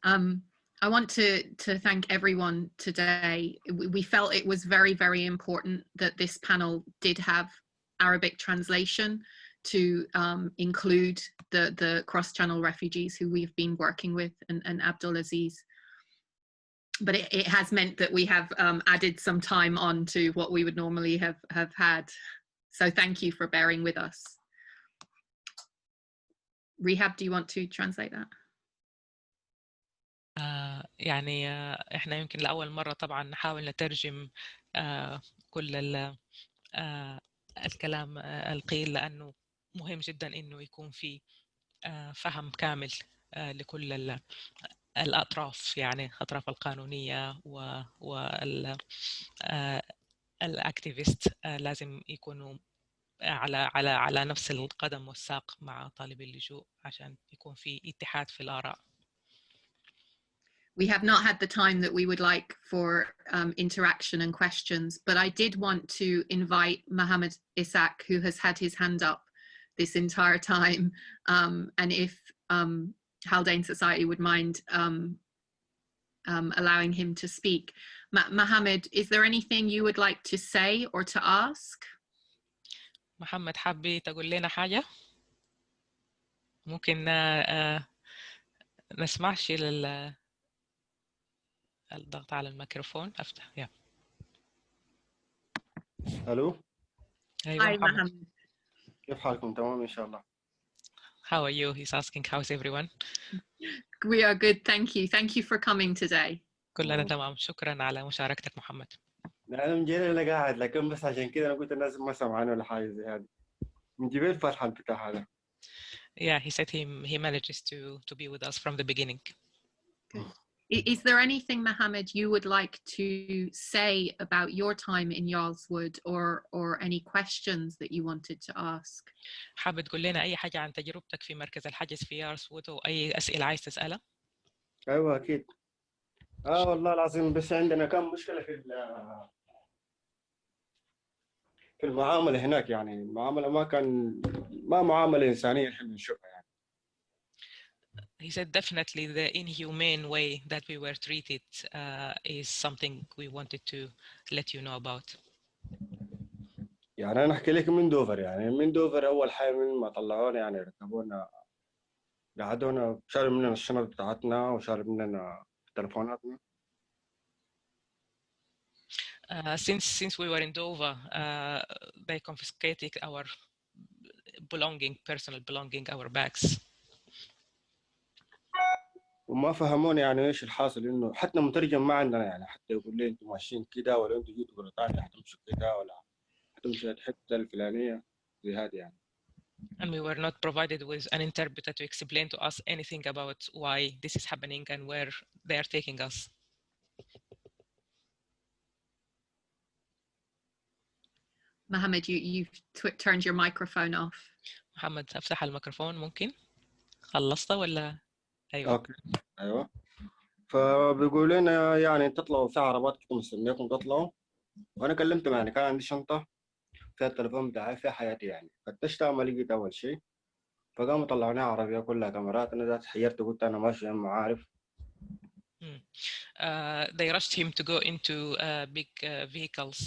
I want to thank everyone today. We felt it was very, very important that this panel did have Arabic translation to include the cross-channel refugees who we've been working with and Abdul Aziz. But it has meant that we have added some time on to what we would normally have had. So thank you for bearing with us. Rehab, do you want to translate that? يعني احنا يمكن لأول مرة طبعا نحاول نترجم كل الكلام القيل، لأنه مهم جدا إنه يكون في فهم كامل لكل الأطراف، يعني الأطراف القانونية والأكتيفيست لازم يكونوا على نفس القدم والساق مع طالبي اللجوء عشان يكون في اتحاد في الآراء. We have not had the time that we would like for interaction and questions, but I did want to invite Mohammed Isaac, who has had his hand up this entire time, and if Haldane Society would mind allowing him to speak. Mohammed, is there anything you would like to say or to ask? محمد، حابي تقول لنا حاجة؟ ممكن نسمع شيء الضغط على الميكروفون. أفتح. يا ألو. أيوة Hi, محمد. كيف حالكم؟ تمام إن شاء الله. How are you? He's asking how's everyone. We are good, thank you. Thank you for coming today. كلنا تمام، شكرا على مشاركتك محمد. أنا من جيل أنا قاعد، لكن بس عشان كده أنا قلت الناس ما سمعاني ولا حاجة زي هذه. من جبال فتح البتاع هذا. Yeah, he said he manages to be with us from the beginning. Good. Is there anything, Mohammed, you would like to say about your time in Yarls Wood, or any questions that you wanted to ask? حابب تقول لنا أي حاجة عن تجربتك في مركز الحجز في يارلز وود، وأي أسئلة عايز تسألها؟ أيوة أكيد. والله العظيم، بس عندنا كم مشكلة في المعاملة هناك، يعني المعاملة ما معاملة إنسانية احنا بنشوفها يعني. He said definitely the inhumane way that we were treated is something we wanted to let you know about. يعني أنا أحكي لك من دوفر، يعني من دوفر أول حاجة من ما طلعونا يعني ركبونا، قعدونا، شالوا مننا الشنط بتاعتنا وشالوا مننا تلفوناتنا. Since we were in Dover, they confiscated our personal belonging, our bags. وما فهموني يعني ايش الحاصل، انه حتى مترجم ما عندنا، يعني حتى يقول لي انتم ماشيين كده، ولا انتم جيتوا بريطانيا حتمشوا كده، ولا حتمشوا الحته الفلانيه زي هذه يعني. And we were not provided with an interpreter to explain to us anything about why this is happening and where they are taking us. Mohammed, you've turned your microphone off. محمد، افتح الميكروفون ممكن؟ خلصت ولا؟ ايوه. اوكي ايوه. فبيقول لنا يعني تطلعوا في عربات كده مستنيكم تطلعوا، وانا كلمتهم، يعني كان عندي شنطه فيها التليفون بتاعي فيها حياتي، يعني فتشتها ما لقيت اول شيء، فقاموا طلعوني عربيه كلها كاميرات. انا ذات حيرت وقلت انا ماشي ما عارف. They rushed him to go into big vehicles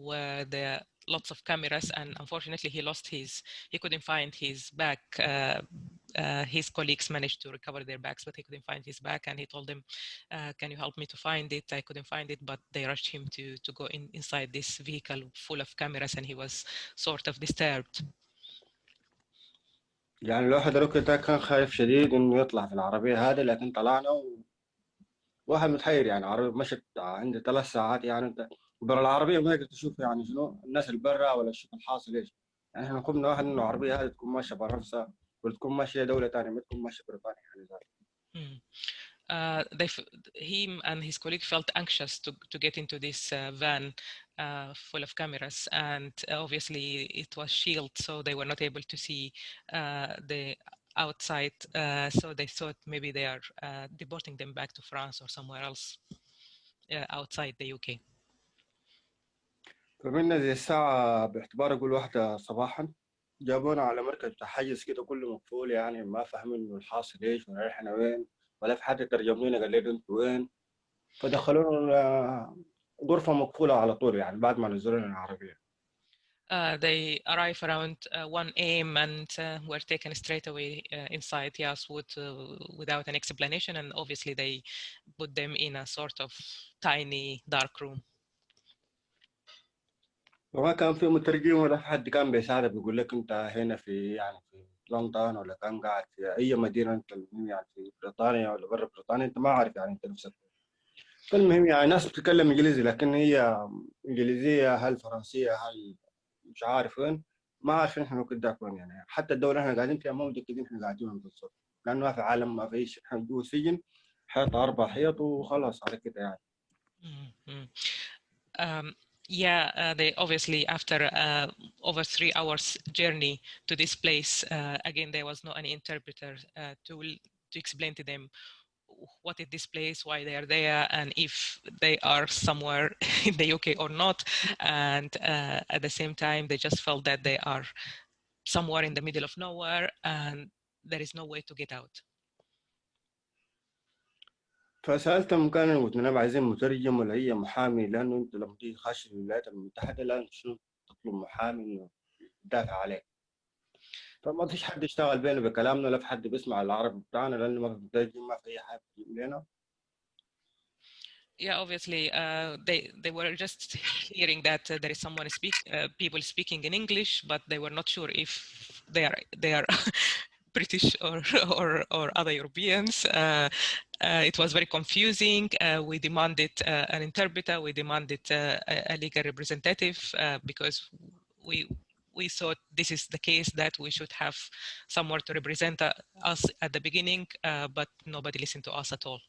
where there are lots of cameras, and unfortunately he couldn't find his bag. His colleagues managed to recover their bags, but he couldn't find his bag, and he told them, can you help me to find it? I couldn't find it, but they rushed him to go inside this vehicle full of cameras, and he was sort of disturbed. يعني الواحد ركض كان خايف شديد انه يطلع في العربيه هذه، لكن طلعنا واحد متحير، يعني عربية مشت عندي 3 ساعات، يعني انت برا العربية ما قدرت تشوف يعني شنو الناس اللي برا ولا شوف الحاصل ايش. يعني احنا خفنا واحد انه العربية هذه تكون ماشية برا نفسها، ولا تكون ماشية دولة ثانية، ما تكون ماشية بريطانيا يعني ذلك. Him and his colleague felt anxious to get into this van full of cameras, and obviously it was shielded, so they were not able to see the outside, so they thought maybe they are deporting them back to France or somewhere else outside the UK. فمنا زي الساعة باعتبار أقول 1 صباحا جابونا على مركز بتاع حجز كده كله مقفول، يعني ما فاهمين إنه الحاصل إيش ولا إحنا وين، ولا في حد ترجم لنا قال لي انتوا وين، فدخلونا غرفة مقفولة على طول يعني بعد ما نزلوا لنا العربية. They arrive around 1 a.m. and were taken straight away inside Yarls Wood without an explanation, and obviously they put them in a sort of tiny dark room. وما كان في مترجم ولا في حد كان بيساعدك بيقول لك انت هنا في يعني في لندن ولا كان قاعد في اي مدينة انت المهم يعني في بريطانيا ولا برا بريطانيا انت ما عارف يعني انت نفسك. فالمهم يعني ناس بتتكلم انجليزي لكن هي انجليزية هل فرنسية هل مش عارف وين، ما عارفين احنا قدام وين يعني. حتى الدولة احنا قاعدين فيها ما متأكدين احنا قاعدين وين بالضبط، لأنه ما في عالم ما في شيء، احنا جوا سجن حيط 4 حيط وخلاص على كده يعني. They obviously after over 3 hours journey to this place, again there was no any interpreter to explain to them what is this place, why they are there, and if they are somewhere in the UK or not. And at the same time, they just felt that they are somewhere in the middle of nowhere and there is no way to get out. فسألتهم كانوا قلت لهم عايزين مترجم ولا هي محامي، لأنه أنت لما تيجي خش الولايات المتحدة لازم شنو تطلب محامي إنه يدافع عليك. فما فيش حد يشتغل بينه بكلامنا ولا في حد بيسمع العربي بتاعنا لأنه ما في مترجم ما في أي حاجة تجيب لنا. Yeah, obviously, they were just hearing that there is someone people speaking in English, but they were not sure if they are British or other Europeans. It was very confusing. We demanded an interpreter. We demanded a legal representative because we thought this is the case that we should have someone to represent us at the beginning, but nobody listened to us at all.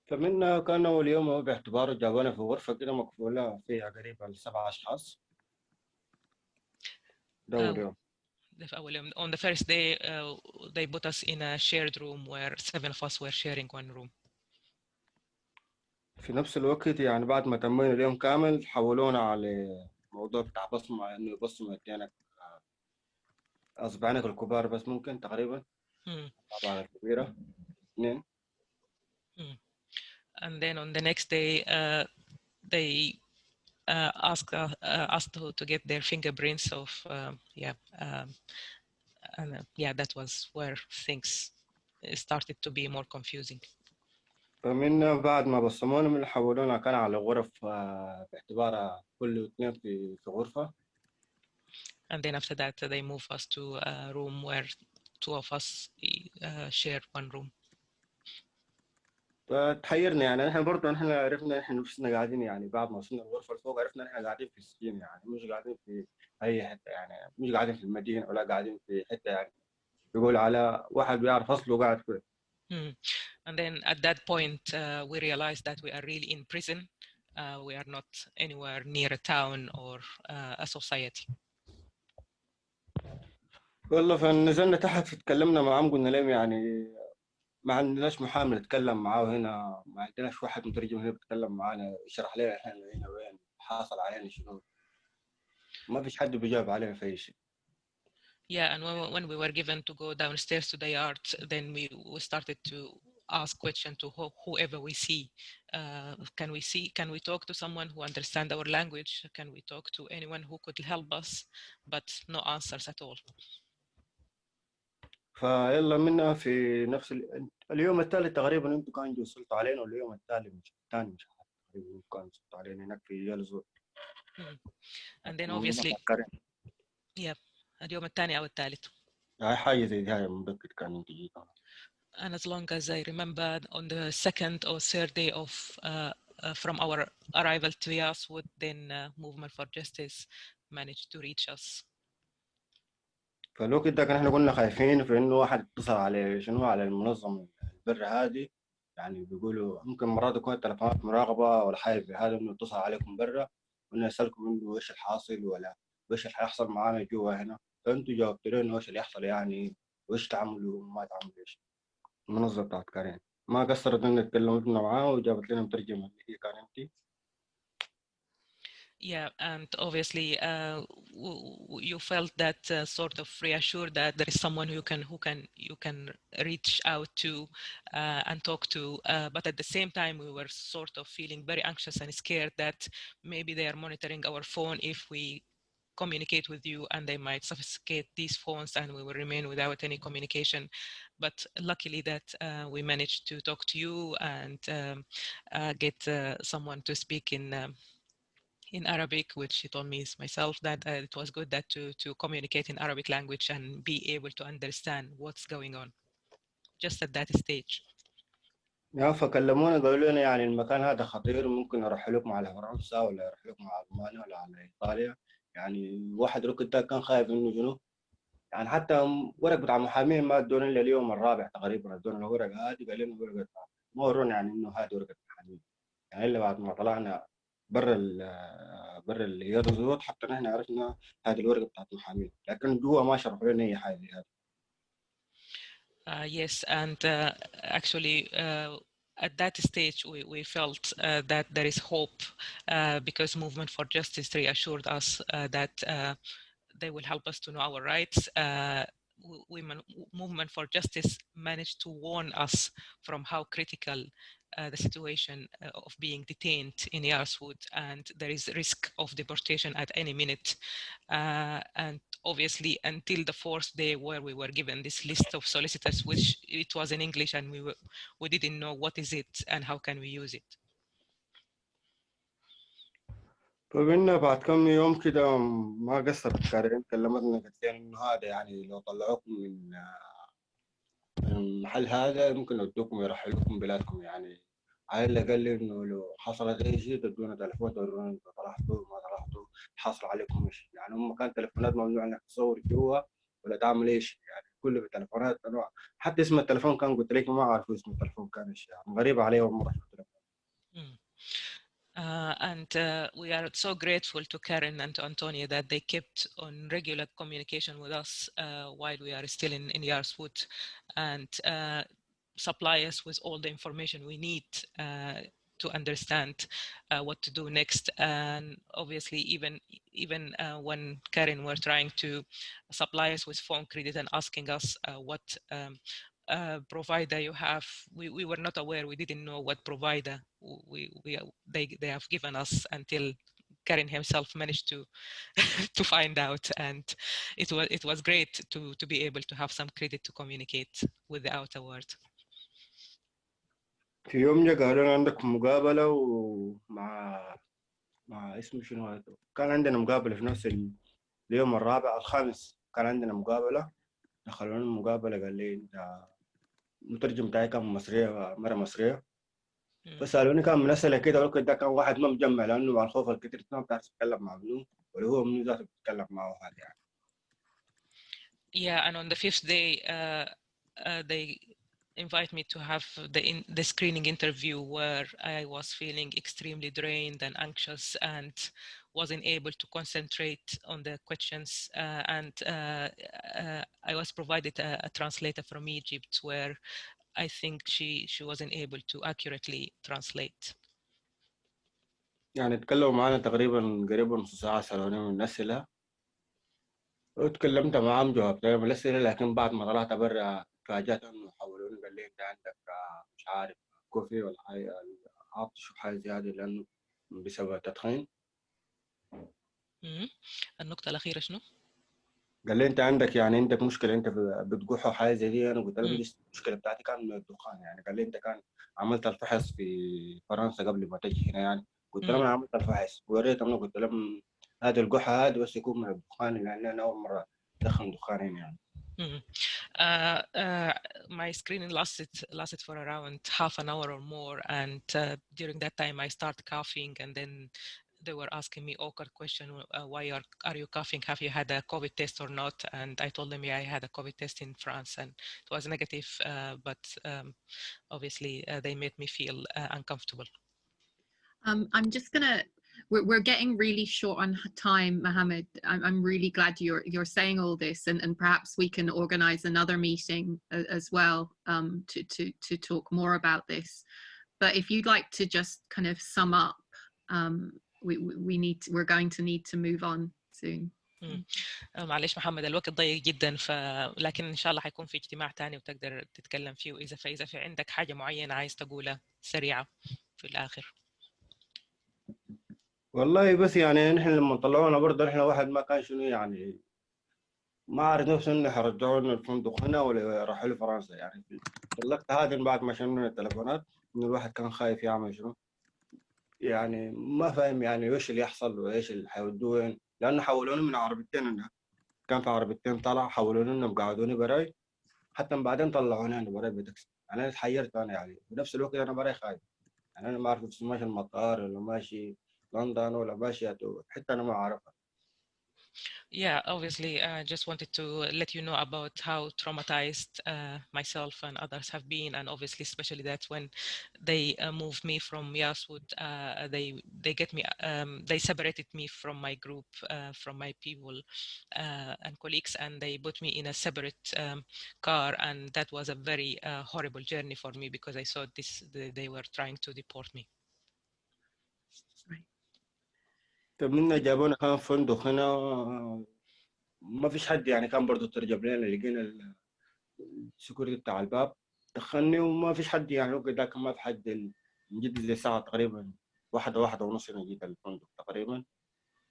فمنا كانوا اليوم باعتباره جابونا في غرفة كده مقفولة فيها قريبة ل7 أشخاص. ده أول يوم. On the first day, they put us in a shared room where 7 of us were sharing one room. في نفس الوقت يعني بعد ما تمينا اليوم كامل حولونا على موضوع بتاع بصمة، إنه يبصموا يدينك أصبعينك الكبار بس ممكن تقريبا طبعا الكبيرة 2. And then on the next day, they asked us to get their fingerprints of that was where things started to be more confusing. فمن بعد ما بصمونا من حولونا كان على غرف باعتبارها كل 2 في غرفة. And then after that they moved us to a room where 2 of us shared one room. فتحيرنا يعني احنا برضه احنا عرفنا احنا نفسنا قاعدين يعني بعد ما وصلنا الغرفة اللي فوق عرفنا احنا قاعدين في السجن يعني مش قاعدين في أي حتة يعني مش قاعدين في المدينة ولا قاعدين في حتة يعني يقول على واحد بيعرف أصله قاعد فيه. And then at that point we realized that we are really in prison. We are not anywhere near a town or a society. والله فنزلنا تحت فتكلمنا معاهم قلنا لهم يعني ما عندناش محامي نتكلم معاه هنا، ما عندناش واحد مترجم هنا بيتكلم معانا يشرح لنا احنا هنا وين حاصل علينا شنو، ما فيش حد بيجاوب علينا في أي شيء. Yeah, and when we were given to go downstairs to the yard, then we started to ask questions to whoever we see. Can we talk to someone who understands our language? Can we talk to anyone who could help us? But no answers at all. فيلا منا في نفس اليوم التالي تقريبا انتوا كان وصلتوا علينا، واليوم التالي مش الثاني مش عارف تقريبا كان وصلتوا علينا هناك في يارلز وود. And then obviously اليوم الثاني أو الثالث. هاي حاجة زي دي هاي متذكر كان انت جيت. And as long as I remember, on the 2nd or 3rd day of from our arrival to Yarls Wood, then Movement for Justice managed to reach us. فلو كده كان احنا كنا خايفين في انه واحد اتصل على شنو على المنظمة البر هذه، يعني بيقولوا ممكن مرات يكون التلفونات مراقبة ولا حاجة في هذا، انه اتصل عليكم برا وانه يسألكم انه ايش الحاصل ولا وايش اللي حيحصل معانا جوا هنا، فانتوا جاوبتوا له انه ايش اللي يحصل يعني وايش تعملوا وما تعملوا ايش. المنظمة بتاعت كارين ما قصرت ان تكلمتنا معاه وجابت لنا مترجمة اللي هي كان انتي. Yeah, and obviously you felt that sort of reassured that there is someone you can reach out to and talk to, but at the same time we were sort of feeling very anxious and scared that maybe they are monitoring our phone if we communicate with you, and they might sophisticate these phones and we will remain without any communication. But luckily that we managed to talk to you and get someone to speak in Arabic, which she told me is myself, that it was good that to communicate in Arabic language and be able to understand what's going on just at that stage. يا فكلمونا قالوا لنا يعني المكان هذا خطير، ممكن اروح لكم على فرنسا ولا اروح لكم على المانيا ولا على ايطاليا. يعني واحد ركن ده كان خايف انه شنو، يعني حتى ورق بتاع محامين ما ادونا الا اليوم الرابع تقريبا، ادونا الورق هذه قال لنا ورقه، ما ورونا يعني انه هذه ورقه محامين. يعني الا بعد ما طلعنا برا برا اليارلز وود حتى نحن عرفنا هذه الورقه بتاعت محامين، لكن جوا ما شرحوا لنا اي حاجه زي هذه. Yes, and actually at that stage we felt that there is hope because Movement for Justice reassured us that they will help us to know our rights. Women Movement for Justice managed to warn us from how critical the situation of being detained in Yarls Wood, and there is risk of deportation at any minute. And obviously until the fourth day where we were given this list of solicitors, which it was in English and we didn't know what is it and how can we use it. فقلنا بعد كم يوم كده ما قصرت كارين كلمتنا قالت لنا انه هذا يعني لو طلعوكم من المحل هذا ممكن يودوكم يرحلوكم بلادكم. يعني على الأقل لي إنه لو حصلت أي شيء تدونا تليفون تورونا إنتوا طلعتوا ما طلعتوا، حصل عليكم إيش. يعني هم كان تليفونات ممنوع إنك تصور جوا ولا تعمل إيش، يعني كل التليفونات أنواع. حتى اسم التليفون كان قلت لك ما أعرف اسم التليفون كان إيش، يعني غريب علي أول مرة أشوف تليفون. And we are so grateful to Karen and to Antonia that they kept on regular communication with us while we are still in Yarls Wood, and supply us with all the information we need to understand what to do next. And obviously even when Karen were trying to supply us with phone credit and asking us what provider you have, we were not aware, we didn't know what provider they have given us until Karen himself managed to to find out, and it was great to be able to have some credit to communicate with the outer world. في يوم جا قالوا لنا عندكم مقابلة مع اسمه شنو هذا، كان عندنا مقابلة في نفس اليوم الرابع الخامس كان عندنا مقابلة. دخلونا المقابلة قال لي أنت المترجم بتاعي كان مصرية، مرة مصرية، فسألوني كان من أسئلة كده، ولكن ده كان واحد ما مجمع لأنه مع الخوف الكتير ما بتعرف تتكلم مع منو ولا هو منو ذاته بتتكلم معه هذا يعني. Yeah, and on the fifth day they invite me to have the screening interview where I was feeling extremely drained and anxious and wasn't able to concentrate on the questions, and I was provided a translator from Egypt where I think she wasn't able to accurately translate. يعني تكلموا معنا تقريبا قريبا نص ساعة، سألوني من الأسئلة وتكلمت معهم جاوبت لهم الأسئلة، لكن بعد ما طلعت برا تفاجأت إنه حولوني قال لي أنت عندك مش عارف كوفي ولا حاجة، عطش وحاجة زي هذه لأنه بسبب التدخين. النقطة الأخيرة شنو؟ قال لي أنت عندك يعني عندك مشكلة أنت بتقوح وحاجة زي دي. أنا قلت له دي المشكلة بتاعتي كان من الدخان. يعني قال لي أنت كان عملت الفحص في فرنسا قبل ما تجي هنا؟ يعني قلت له أنا عملت الفحص ووريت أنا قلت لهم هذا القحة هذا بس يكون من الدخان، لأن أنا أول مرة أدخن دخان هنا يعني. My screening lasted for around half an hour or more, and during that time I started coughing, and then they were asking me awkward question, why are you coughing, have you had a COVID test or not? And I told them, yeah, I had a COVID test in France and it was negative, but obviously they made me feel uncomfortable. I'm just gonna, we're getting really short on time, Mohammed. I'm really glad you're saying all this, and perhaps we can organize another meeting as well to talk more about this. But if you'd like to just kind of sum up we're going to need to move on soon. معلش محمد الوقت ضيق جدا لكن ان شاء الله حيكون في اجتماع تاني وتقدر تتكلم فيه واذا في عندك حاجه معينه عايز تقولها سريعه في الاخر. والله بس يعني نحن لما طلعونا برضه نحن واحد ما كان شنو يعني ما عارف نفسه انه حيرجعونا الفندق هنا ولا راحوا لفرنسا يعني في اللقطة هذه بعد ما شلنا التلفونات انه الواحد كان خايف يعمل شنو يعني ما فاهم يعني ايش اللي يحصل وايش اللي حيودوه وين لانه حولوني من عربيتين هنا كان في عربيتين طلع حولوني انهم قعدوني براي حتى بعدين طلعوني انا براي بتاكسي انا اتحيرت انا يعني في نفس الوقت انا براي خايف يعني انا ما اعرف ماشي المطار ولا ماشي لندن ولا ماشي حتى انا ما اعرفها. Yeah, obviously, I just wanted to let you know about how traumatized myself and others have been, and obviously, especially that when they moved me from Yarls Wood, they get me, they separated me from my group, from my people and colleagues, and they put me in a separate car, and that was a very horrible journey for me because I saw they were trying to deport me. طب منا جابونا كان فندق هنا ما فيش حد يعني كان برضو ترجم لنا لقينا السكوريتي بتاع الباب دخلني وما فيش حد يعني وقت ذاك ما في حد من جد زي ساعة تقريبا واحدة ونص أنا جيت الفندق تقريبا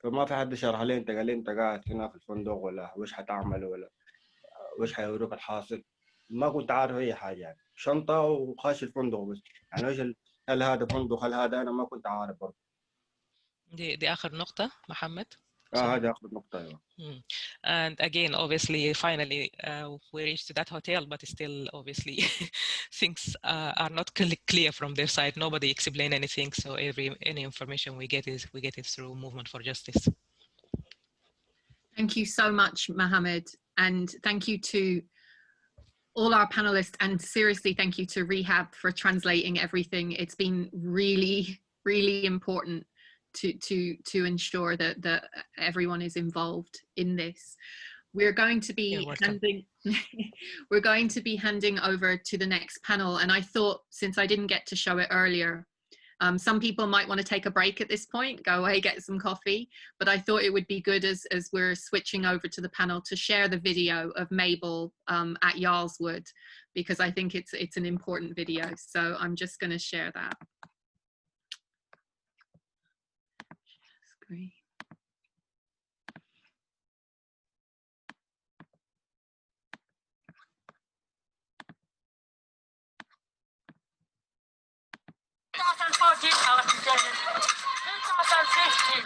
فما في حد شرح لي أنت قال لي أنت قاعد هنا في الفندق ولا وش حتعمل ولا وش حيوروك الحاصل ما كنت عارف أي حاجة يعني شنطة وخاش الفندق بس يعني وش هل هذا فندق هل هذا أنا ما كنت عارف برضه. دي آخر نقطة محمد. هذا آخر نقطة أيوة. And again, obviously, finally, we reached that hotel, but still, obviously, things are not clear from their side. Nobody explained anything, so any information we get it through Movement for Justice. Thank you so much, Mohammed, and thank you to all our panelists, and seriously, thank you to Rehab for translating everything. It's been really, really important to ensure that everyone is involved in this. We're going to be handing over to the next panel, and I thought, since I didn't get to show it earlier, some people might want to take a break at this point, go away, get some coffee, but I thought it would be good as we're switching over to the panel to share the video of Mabel at Yarls Wood, because I think it's an important video. So I'm just going to share that. Screen. I was detained. 2015, 2016,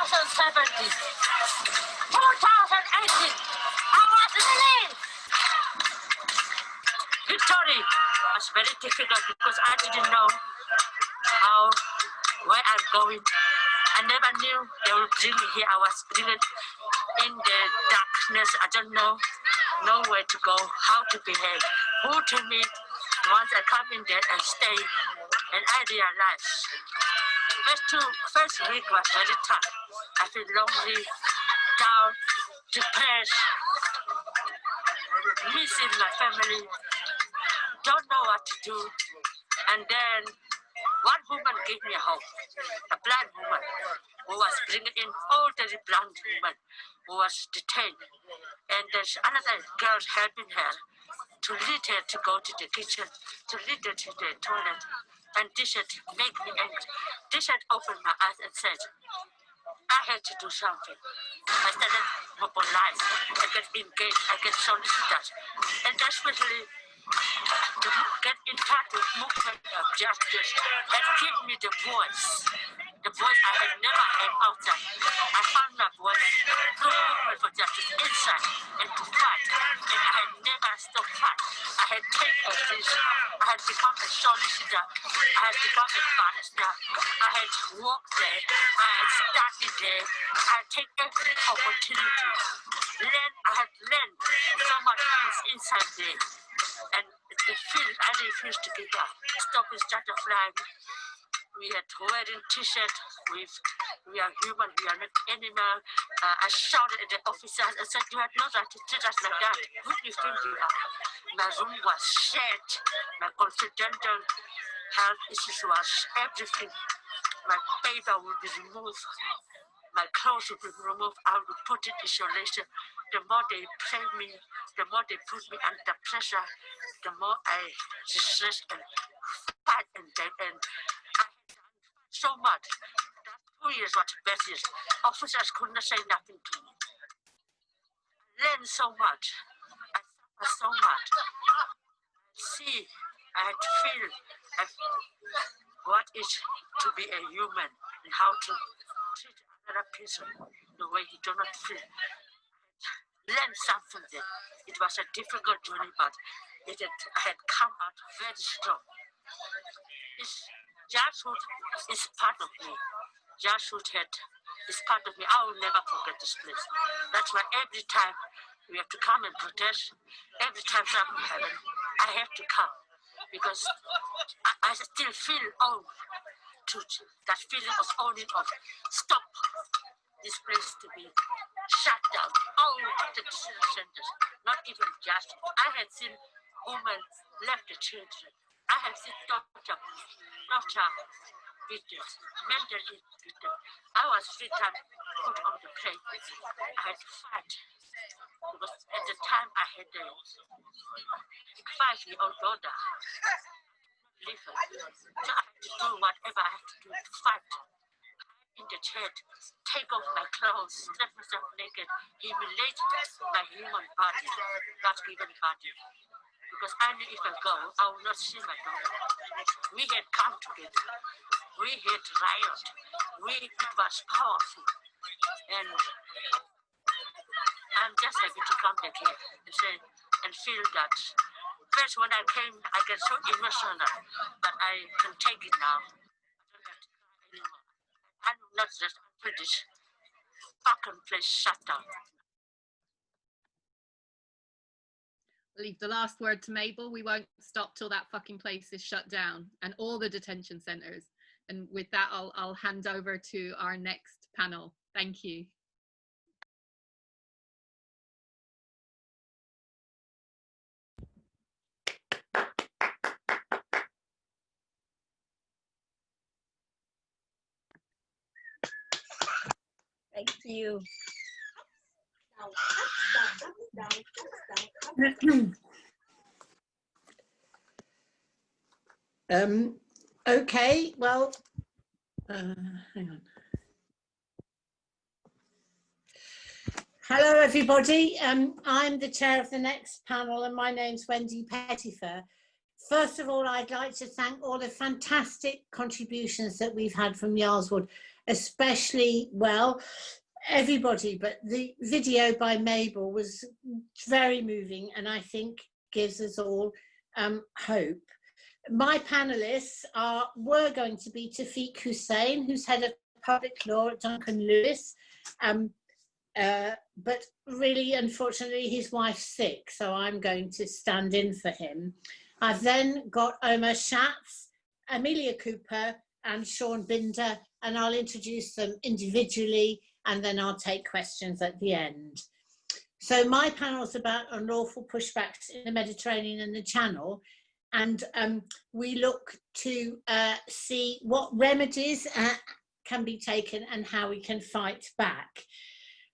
2017, 2018, I was released. Victory was very difficult because I didn't know where I'm going. I never knew they would bring me here. I was bringing in the darkness. I don't know where to go, how to behave, who to meet. Once I come in there and stay, and I realized first week was very tough. I feel lonely, down, depressed, missing my family, don't know what to do. And then one woman gave me a hope, a blind woman who was bringing in elderly blind woman who was detained. And there's another girl helping her to lead her to go to the kitchen, to lead her to the toilet. And this had made me angry. This had opened my eyes and said, I had to do something. I started mobilizing, I get engaged, I get solicitors, and especially to get in touch with movement of justice that give me the voice I had never had outside. I found my voice through movement for justice inside and to fight, and I had never stopped fighting. I had taken this, I had become a solicitor, I had become a barrister, I had worked there, I had studied there, I had taken every opportunity. I had learned so much things inside there, and the field I refused to give up. Stop and start a flag. We had wearing t-shirts with, we are human, we are not animal. I shouted at the officers and said, you had no right to treat us like that. Who do you think you are? My room was shared, my confidential health issues was everything. My paper would be removed. My clothes would be removed. I would put in isolation. The more they pay me, the more they put me under pressure, the more I resist and fight and I had done so much. That 2 years was best years. Officers couldn't say nothing to me. I learned so much. I suffered so much. See, I had to feel what is to be a human and how to treat another person the way he does not feel. Learn something there. It was a difficult journey, but I had come out very strong. Yarls Wood is part of me. Yarls Wood is part of me. I will never forget this place. That's why every time we have to come and protest, every time something happens, I have to come because I still feel old to that feeling of owning of stop this place to be shut down. All the decision centers, not even just. I had seen women left the children. I have seen doctor victims, mental victims. I was free time put on the plane. I had to fight. Because at the time I had a 5-year-old daughter. Leave her. So I had to do whatever I had to do to fight. In the church, take off my clothes, strip myself naked, humiliate my human body, God's given body. Because I knew if I go, I will not see my daughter. We had come together. We had riot. It was powerful. And I'm just happy to come back here and say and feel that. First, when I came, I get so emotional, but I can take it now. I don't have to cry anymore. I'm not just until this fucking place shut down. Leave the last word to Mabel. We won't stop till that fucking place is shut down and all the detention centres. And with that, I'll hand over to our next panel. Thank you. Thank you. Okay, well, hang on. Hello, everybody. I'm the chair of the next panel, and my name's Wendy Pettifer. First of all, I'd like to thank all the fantastic contributions that we've had from Yarls Wood, especially, well, everybody, but the video by Mabel was very moving and I think gives us all hope. My panellists were going to be Tawfiq Hussain, who's head of public law at Duncan Lewis, but really, unfortunately, his wife's sick, so I'm going to stand in for him. I've then got Omar Schatz, Amelia Cooper and Sean Binder, and I'll introduce them individually and then I'll take questions at the end. So my panel's about unlawful pushbacks in the Mediterranean and the Channel, and we look to see what remedies can be taken and how we can fight back.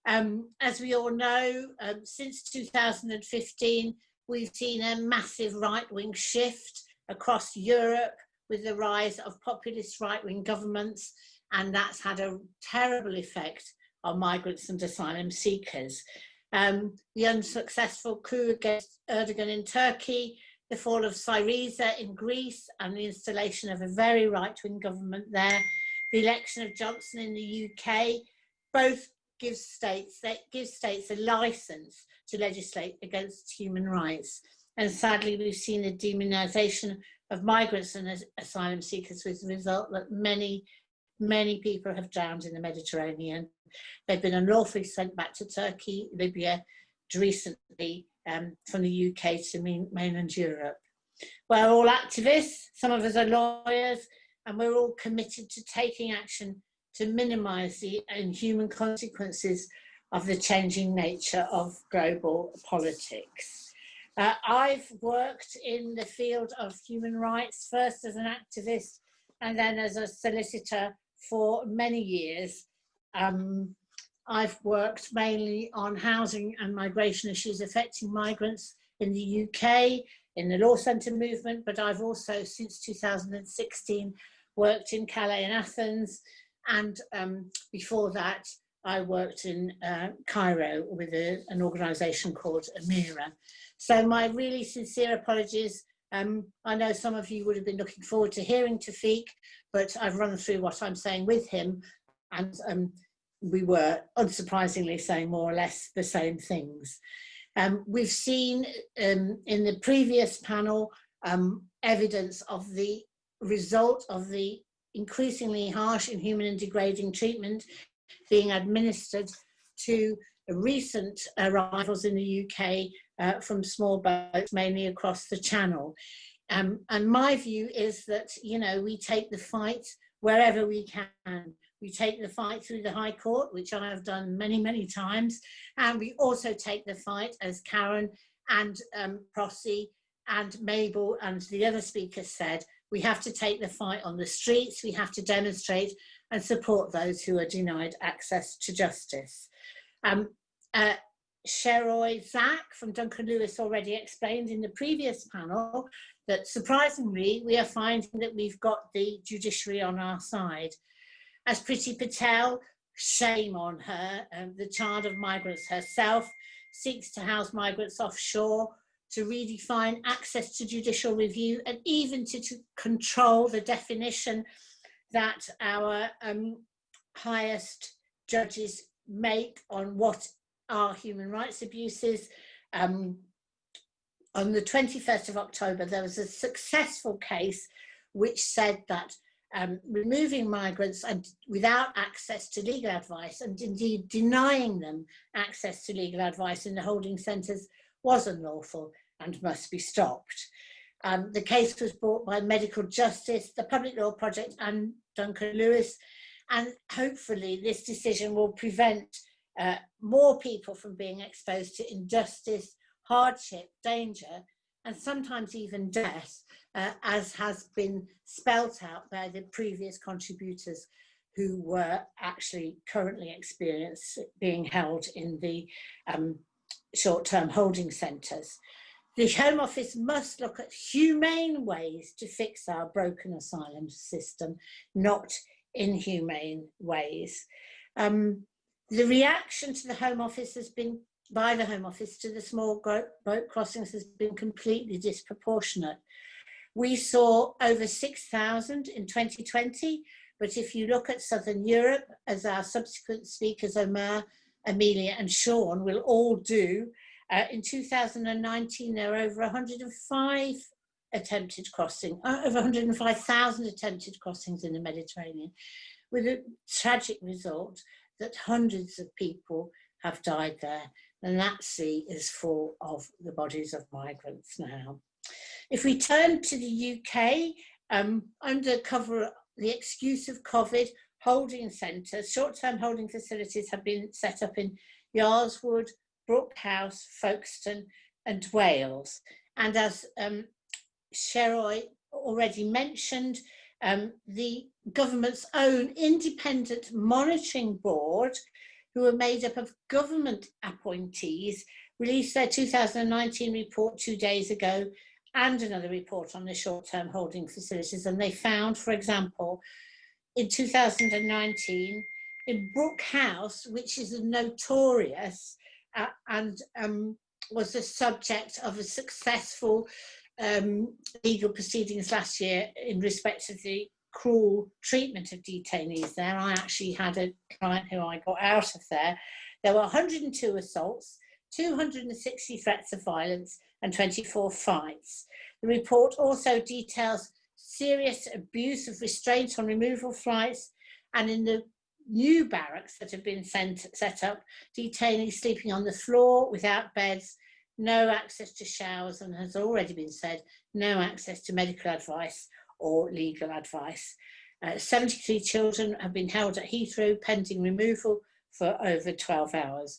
As we all know, since 2015, we've seen a massive right-wing shift across Europe with the rise of populist right-wing governments, and that's had a terrible effect on migrants and asylum seekers. The unsuccessful coup against Erdogan in Turkey, the fall of Syriza in Greece, and the installation of a very right-wing government there, the election of Johnson in the UK, both give states a license to legislate against human rights. And sadly, we've seen the demonisation of migrants and asylum seekers with the result that many people have drowned in the Mediterranean. They've been unlawfully sent back to Turkey, Libya, recently from the UK to mainland Europe. We're all activists, some of us are lawyers, and we're all committed to taking action to minimise the inhuman consequences of the changing nature of global politics. I've worked in the field of human rights, first as an activist and then as a solicitor for many years. I've worked mainly on housing and migration issues affecting migrants in the UK, in the Law Centre movement, but I've also, since 2016, worked in Calais and Athens, and before that, I worked in Cairo with an organisation called Amira. So my really sincere apologies. I know some of you would have been looking forward to hearing Tawfiq, but I've run through what I'm saying with him, and we were, unsurprisingly, saying more or less the same things. We've seen in the previous panel evidence of the result of the increasingly harsh, inhuman and degrading treatment being administered to recent arrivals in the UK from small boats, mainly across the Channel. And my view is that, you know, we take the fight wherever we can. We take the fight through the High Court, which I have done many, many times. And we also take the fight, as Karen and Prossy and Mabel and the other speakers said, we have to take the fight on the streets. We have to demonstrate and support those who are denied access to justice. Sheroy Zach from Duncan Lewis already explained in the previous panel that surprisingly, we are finding that we've got the judiciary on our side. As Priti Patel, shame on her, the child of migrants herself, seeks to house migrants offshore, to redefine access to judicial review, and even to control the definition that our highest judges make on what are human rights abuses. On the 21st of October, there was a successful case which said that removing migrants and without access to legal advice, and indeed denying them access to legal advice in the holding centres, was unlawful and must be stopped. The case was brought by Medical Justice, the Public Law Project and Duncan Lewis, and hopefully this decision will prevent more people from being exposed to injustice, hardship, danger, and sometimes even death, as has been spelt out by the previous contributors who were actually currently being held in the short-term holding centres. The Home Office must look at humane ways to fix our broken asylum system, not inhumane ways. The reaction to the Home Office by the Home Office to the small boat crossings has been completely disproportionate. We saw over 6,000 in 2020, but if you look at Southern Europe, as our subsequent speakers, Omer, Amelia and Sean will all do, in 2019, there were over 105 attempted crossing, over 105,000 attempted crossings in the Mediterranean, with a tragic result that hundreds of people have died there. And that sea is full of the bodies of migrants now. If we turn to the UK, under cover the excuse of COVID, holding centres, short-term holding facilities have been set up in Yarls Wood, Brook House, Folkestone and Wales. And as Sheroy already mentioned, the government's own independent monitoring board, who are made up of government appointees, released their 2019 report 2 days ago, and another report on the short-term holding facilities. And they found, for example, in 2019, in Brook House, which is a notorious and was the subject of a successful legal proceedings last year in respect of the cruel treatment of detainees there. I actually had a client who I got out of there. There were 102 assaults, 260 threats of violence and 24 fights. The report also details serious abuse of restraint on removal flights, and in the new barracks that have been set up, detainees sleeping on the floor without beds, no access to showers, and has already been said, no access to medical advice or legal advice. 73 children have been held at Heathrow pending removal for over 12 hours.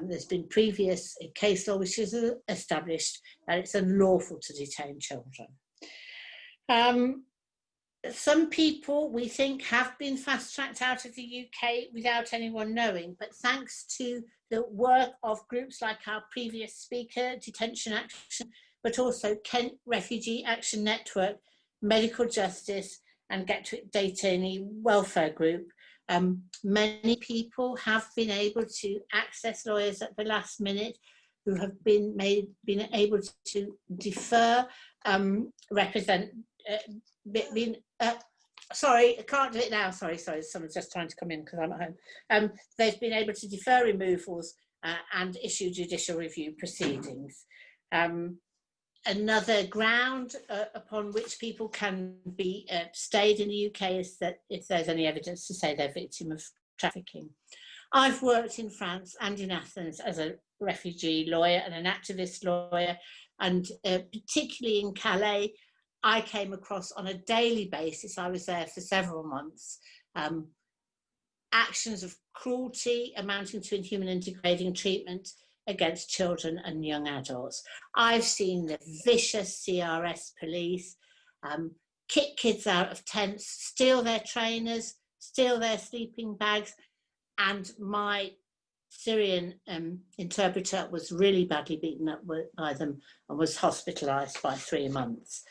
There's been previous case law which has established that it's unlawful to detain children. Some people, we think, have been fast-tracked out of the UK without anyone knowing, but thanks to the work of groups like our previous speaker, Detention Action, but also Kent Refugee Action Network, Medical Justice, and Get to It Detainee Welfare Group, many people have been able to access lawyers at the last minute who have been able to defer, sorry, I can't do it now. Sorry, someone's just trying to come in because I'm at home. They've been able to defer removals and issue judicial review proceedings. Another ground upon which people can be stayed in the UK is that if there's any evidence to say they're victim of trafficking. I've worked in France and in Athens as a refugee lawyer and an activist lawyer, and particularly in Calais, I came across on a daily basis, I was there for several months, actions of cruelty amounting to inhuman and degrading treatment against children and young adults. I've seen the vicious CRS police kick kids out of tents, steal their trainers, steal their sleeping bags, and my Syrian interpreter was really badly beaten up by them and was hospitalised for 3 months.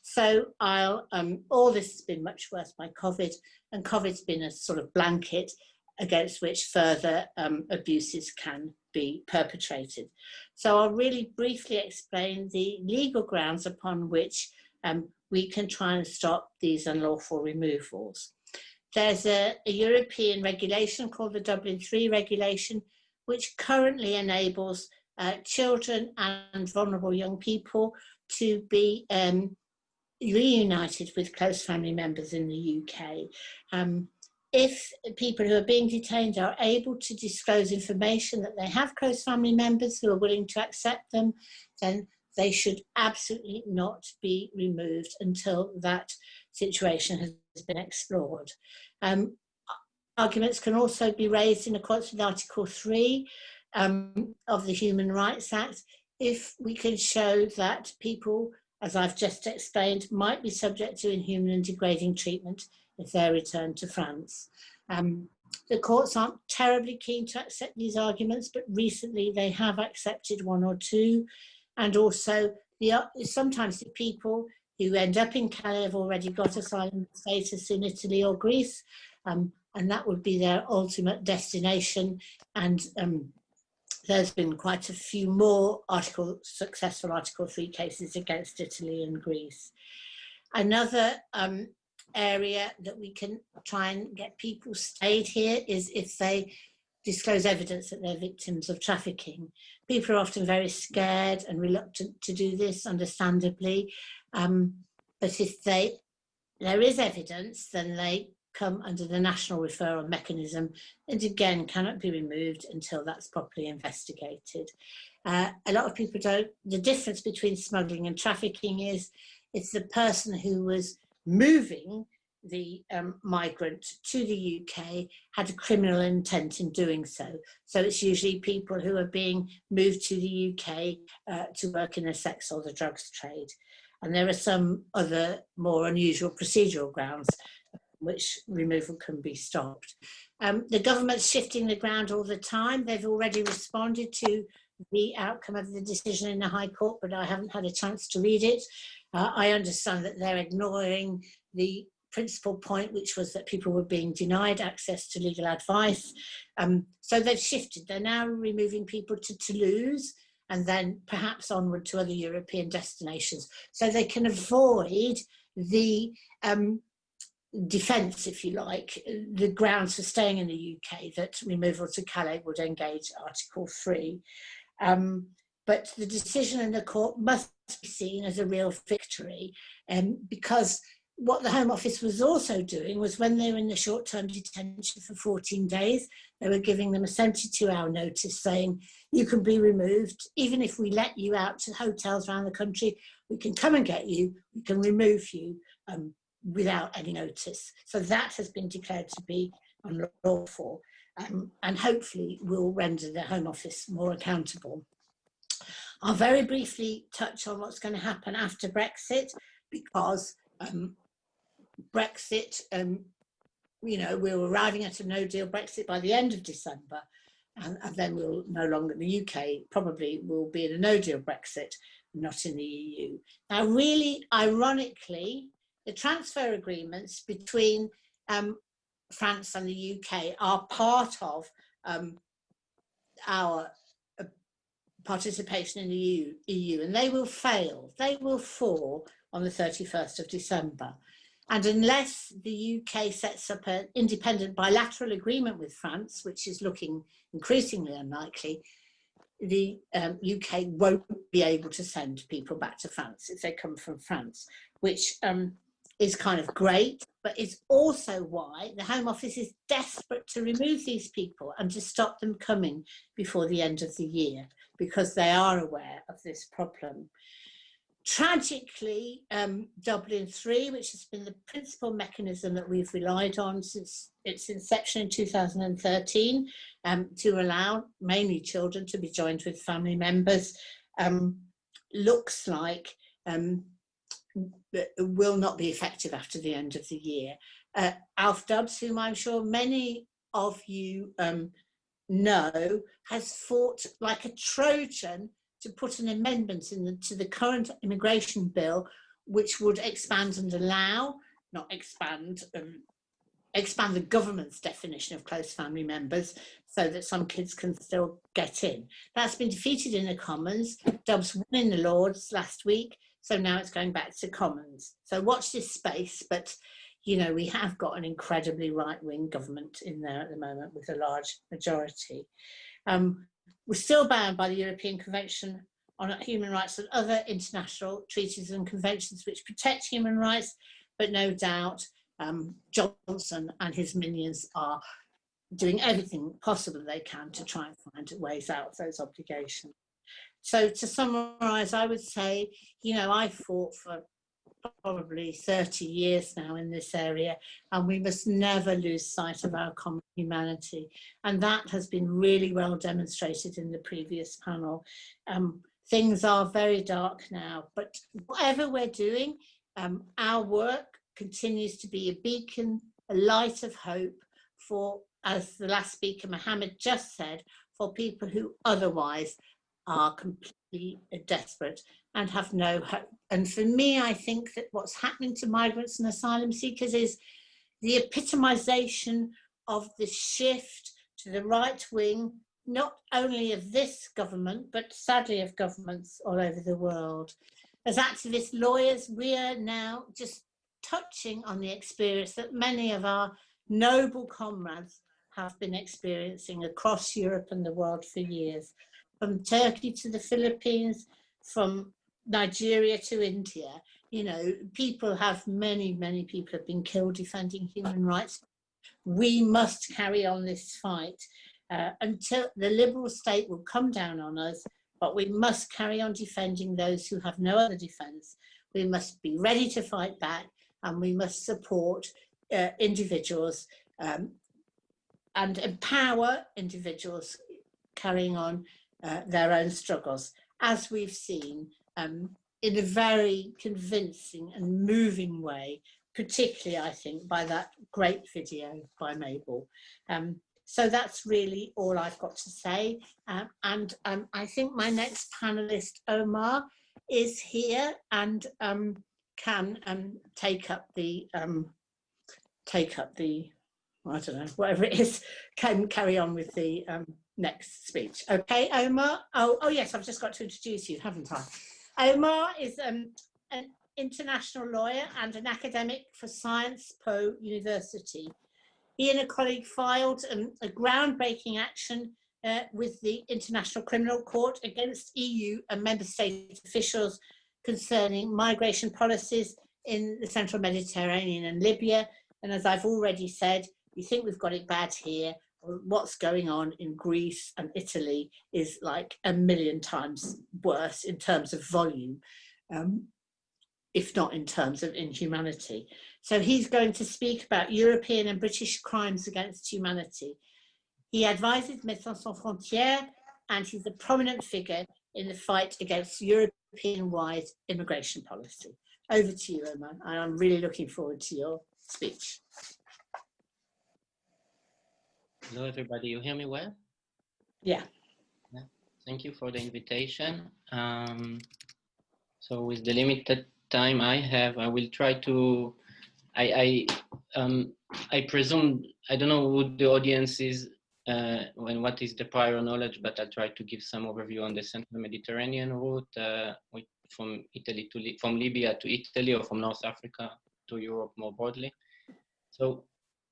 So all this has been much worse by COVID, and COVID's been a sort of blanket against which further abuses can be perpetrated. So I'll really briefly explain the legal grounds upon which we can try and stop these unlawful removals. There's a European regulation called the Dublin III regulation, which currently enables children and vulnerable young people to be reunited with close family members in the UK. If people who are being detained are able to disclose information that they have close family members who are willing to accept them, then they should absolutely not be removed until that situation has been explored. Arguments can also be raised in accordance with Article 3 of the Human Rights Act if we can show that people, as I've just explained, might be subject to inhuman and degrading treatment if they're returned to France. The courts aren't terribly keen to accept these arguments, but recently they have accepted one or two. And also, sometimes the people who end up in Calais have already got asylum status in Italy or Greece, and that would be their ultimate destination. And there's been quite a few more successful Article 3 cases against Italy and Greece. Another area that we can try and get people stayed here is if they disclose evidence that they're victims of trafficking. People are often very scared and reluctant to do this, understandably, but if there is evidence, then they come under the national referral mechanism and again cannot be removed until that's properly investigated. A lot of people don't. The difference between smuggling and trafficking is it's the person who was moving the migrant to the UK had a criminal intent in doing so. So it's usually people who are being moved to the UK to work in the sex or the drugs trade. And there are some other more unusual procedural grounds which removal can be stopped. The government's shifting the ground all the time. They've already responded to the outcome of the decision in the High Court, but I haven't had a chance to read it. I understand that they're ignoring the principal point, which was that people were being denied access to legal advice. So they've shifted. They're now removing people to Toulouse and then perhaps onward to other European destinations. So they can avoid the defence, if you like, the grounds for staying in the UK that removal to Calais would engage Article 3. But the decision in the court must be seen as a real victory, because what the Home Office was also doing was when they were in the short-term detention for 14 days, they were giving them a 72-hour notice saying, you can be removed, even if we let you out to hotels around the country, we can come and get you, we can remove you without any notice. So that has been declared to be unlawful. and hopefully will render the Home Office more accountable. I'll very briefly touch on what's going to happen after Brexit, because Brexit, you know, we're arriving at a no-deal Brexit by the end of December, and then we'll no longer, the UK probably will be in a no-deal Brexit, not in the EU. Now, really, ironically, the transfer agreements between France and the UK are part of our participation in the EU, and they will fail. They will fall on the 31st of December. And unless the UK sets up an independent bilateral agreement with France, which is looking increasingly unlikely, the UK won't be able to send people back to France if they come from France, which is kind of great, but it's also why the Home Office is desperate to remove these people and to stop them coming before the end of the year, because they are aware of this problem. Tragically, Dublin 3, which has been the principal mechanism that we've relied on since its inception in 2013, to allow mainly children to be joined with family members, looks like will not be effective after the end of the year. Alf Dubs, whom I'm sure many of you know, has fought like a Trojan to put an amendment to the current immigration bill, which would expand and allow, not expand, expand the government's definition of close family members so that some kids can still get in. That's been defeated in the Commons. Dubs won in the Lords last week, so now it's going back to Commons. So watch this space, but you know, we have got an incredibly right-wing government in there at the moment with a large majority. We're still bound by the European Convention on Human Rights and other international treaties and conventions which protect human rights, but no doubt Johnson and his minions are doing everything possible they can to try and find ways out of those obligations. So to summarise, I would say, you know, I fought for probably 30 years now in this area, and we must never lose sight of our common humanity. And that has been really well demonstrated in the previous panel. Things are very dark now, but whatever we're doing, our work continues to be a beacon, a light of hope for, as the last speaker, Mohammed, just said, for people who otherwise are completely desperate and have no hope. And for me, I think that what's happening to migrants and asylum seekers is the epitomisation of the shift to the right wing, not only of this government, but sadly of governments all over the world. As activist lawyers, we are now just touching on the experience that many of our noble comrades have been experiencing across Europe and the world for years, from Turkey to the Philippines, from Nigeria to India. You know, many people have been killed defending human rights. We must carry on this fight until the liberal state will come down on us, but we must carry on defending those who have no other defence. We must be ready to fight back, and we must support individuals and empower individuals carrying on their own struggles, as we've seen in a very convincing and moving way, particularly, I think, by that great video by Mabel. So that's really all I've got to say. And I think my next panelist, Omar, is here and can take up the, I don't know, whatever it is, can carry on with the next speech. Okay, Omar? Oh yes, I've just got to introduce you, haven't I? Omar is an international lawyer and an academic for Sciences Po University. He and a colleague filed a groundbreaking action with the International Criminal Court against EU and member state officials concerning migration policies in the Central Mediterranean and Libya. And as I've already said, we think we've got it bad here. What's going on in Greece and Italy is like 1 million times worse in terms of volume, if not in terms of inhumanity. So he's going to speak about European and British crimes against humanity. He advises Médecins Sans Frontières, and he's a prominent figure in the fight against European-wide immigration policy. Over to you, Omar, and I'm really looking forward to your speech. Hello, everybody. You hear me well? Yeah. Yeah. Thank you for the invitation. So with the limited time I have, I will try to, I presume, I don't know who the audience is and what is the prior knowledge, but I'll try to give some overview on the Central Mediterranean route from Italy to from Libya to Italy, or from North Africa to Europe more broadly. So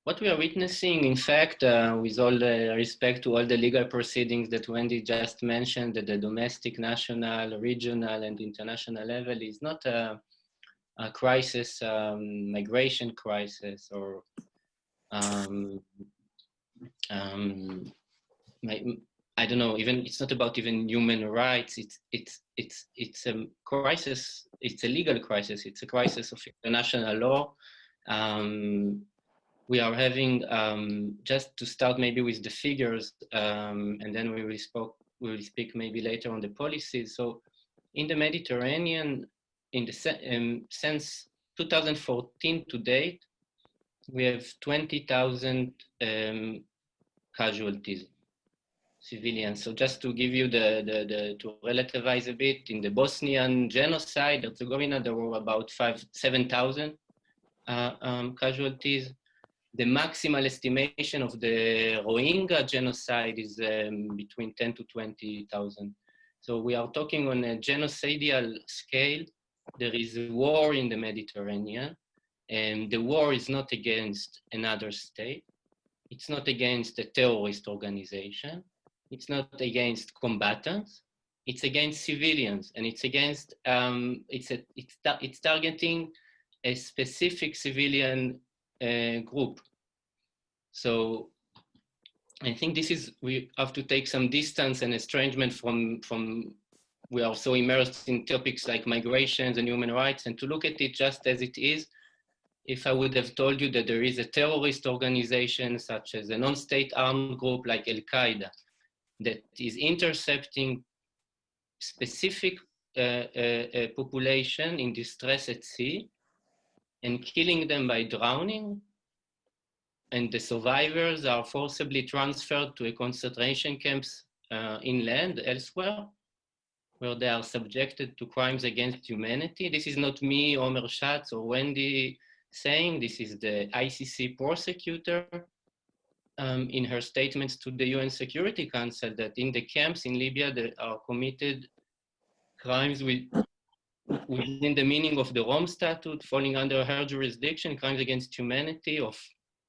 what we are witnessing, in fact, with all the respect to all the legal proceedings that Wendy just mentioned, at the domestic, national, regional, and international level, is not a crisis, migration crisis, or I don't know, even it's not about even human rights. It's a crisis. It's a legal crisis. It's a crisis of international law. We are having, just to start maybe with the figures, and then we will speak maybe later on the policies. So in the Mediterranean, in the since 2014 to date, we have 20,000 casualties, civilians. So just to give you to relativize a bit, in the Bosnian genocide, Herzegovina, there were about 7,000 casualties. The maximal estimation of the Rohingya genocide is between 10 to 20,000. So we are talking on a genocidal scale. There is a war in the Mediterranean, and the war is not against another state. It's not against a terrorist organization. It's not against combatants. It's against civilians, and it's against it's targeting a specific civilian group. So I think this is, we have to take some distance and estrangement from we are so immersed in topics like migrations and human rights, and to look at it just as it is. If I would have told you that there is a terrorist organization such as a non-state armed group like Al-Qaeda that is intercepting specific population in distress at sea and killing them by drowning, and the survivors are forcibly transferred to a concentration camps inland elsewhere, where they are subjected to crimes against humanity. This is not me, Omer Schatz, or Wendy saying. This is the ICC prosecutor in her statements to the UN Security Council, that in the camps in Libya there are committed crimes within the meaning of the Rome Statute, falling under her jurisdiction, crimes against humanity of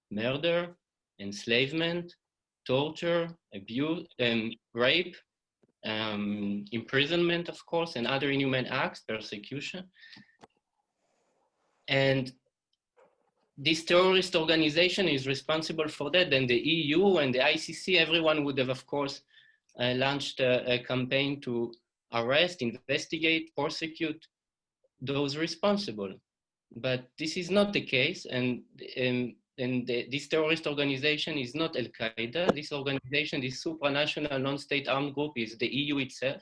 murder, enslavement, torture, abuse, rape, imprisonment, of course, and other inhuman acts, persecution. And this terrorist organization is responsible for that. Then the EU and the ICC, everyone would have, of course, launched a campaign to arrest, investigate, prosecute those responsible. But this is not the case, and this terrorist organization is not Al-Qaeda. This organization, this supranational non-state armed group, is the EU itself.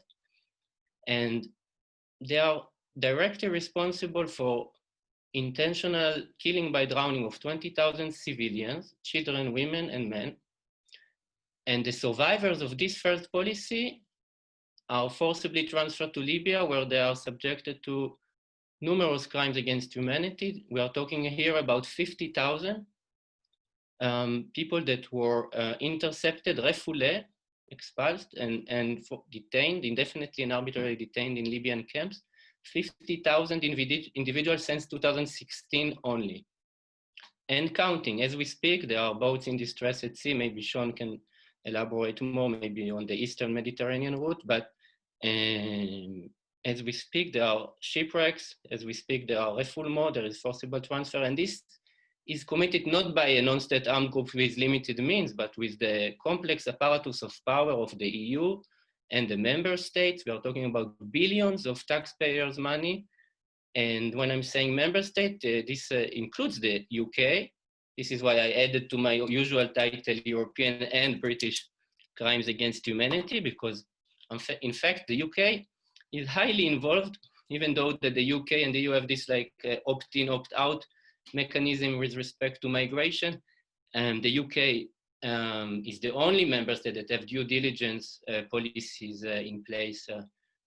And they are directly responsible for intentional killing by drowning of 20,000 civilians, children, women, and men. And the survivors of this first policy are forcibly transferred to Libya, where they are subjected to numerous crimes against humanity. We are talking here about 50,000 people that were intercepted, refoulés, expulsed, and detained, indefinitely and arbitrarily detained in Libyan camps. 50,000 individuals since 2016 only. And counting. As we speak, there are boats in distress at sea. Maybe Sean can elaborate more, maybe on the Eastern Mediterranean route, but as we speak, there are shipwrecks. As we speak, there are refoulements, there is forcible transfer, and this is committed not by a non-state armed group with limited means, but with the complex apparatus of power of the EU and the member states. We are talking about billions of taxpayers' money. And when I'm saying member state, this includes the UK, This is why I added to my usual title, European and British Crimes Against Humanity, because in fact, the UK is highly involved, even though that the UK and the EU have this like opt-in, opt-out mechanism with respect to migration. And the UK is the only member state that have due diligence policies in place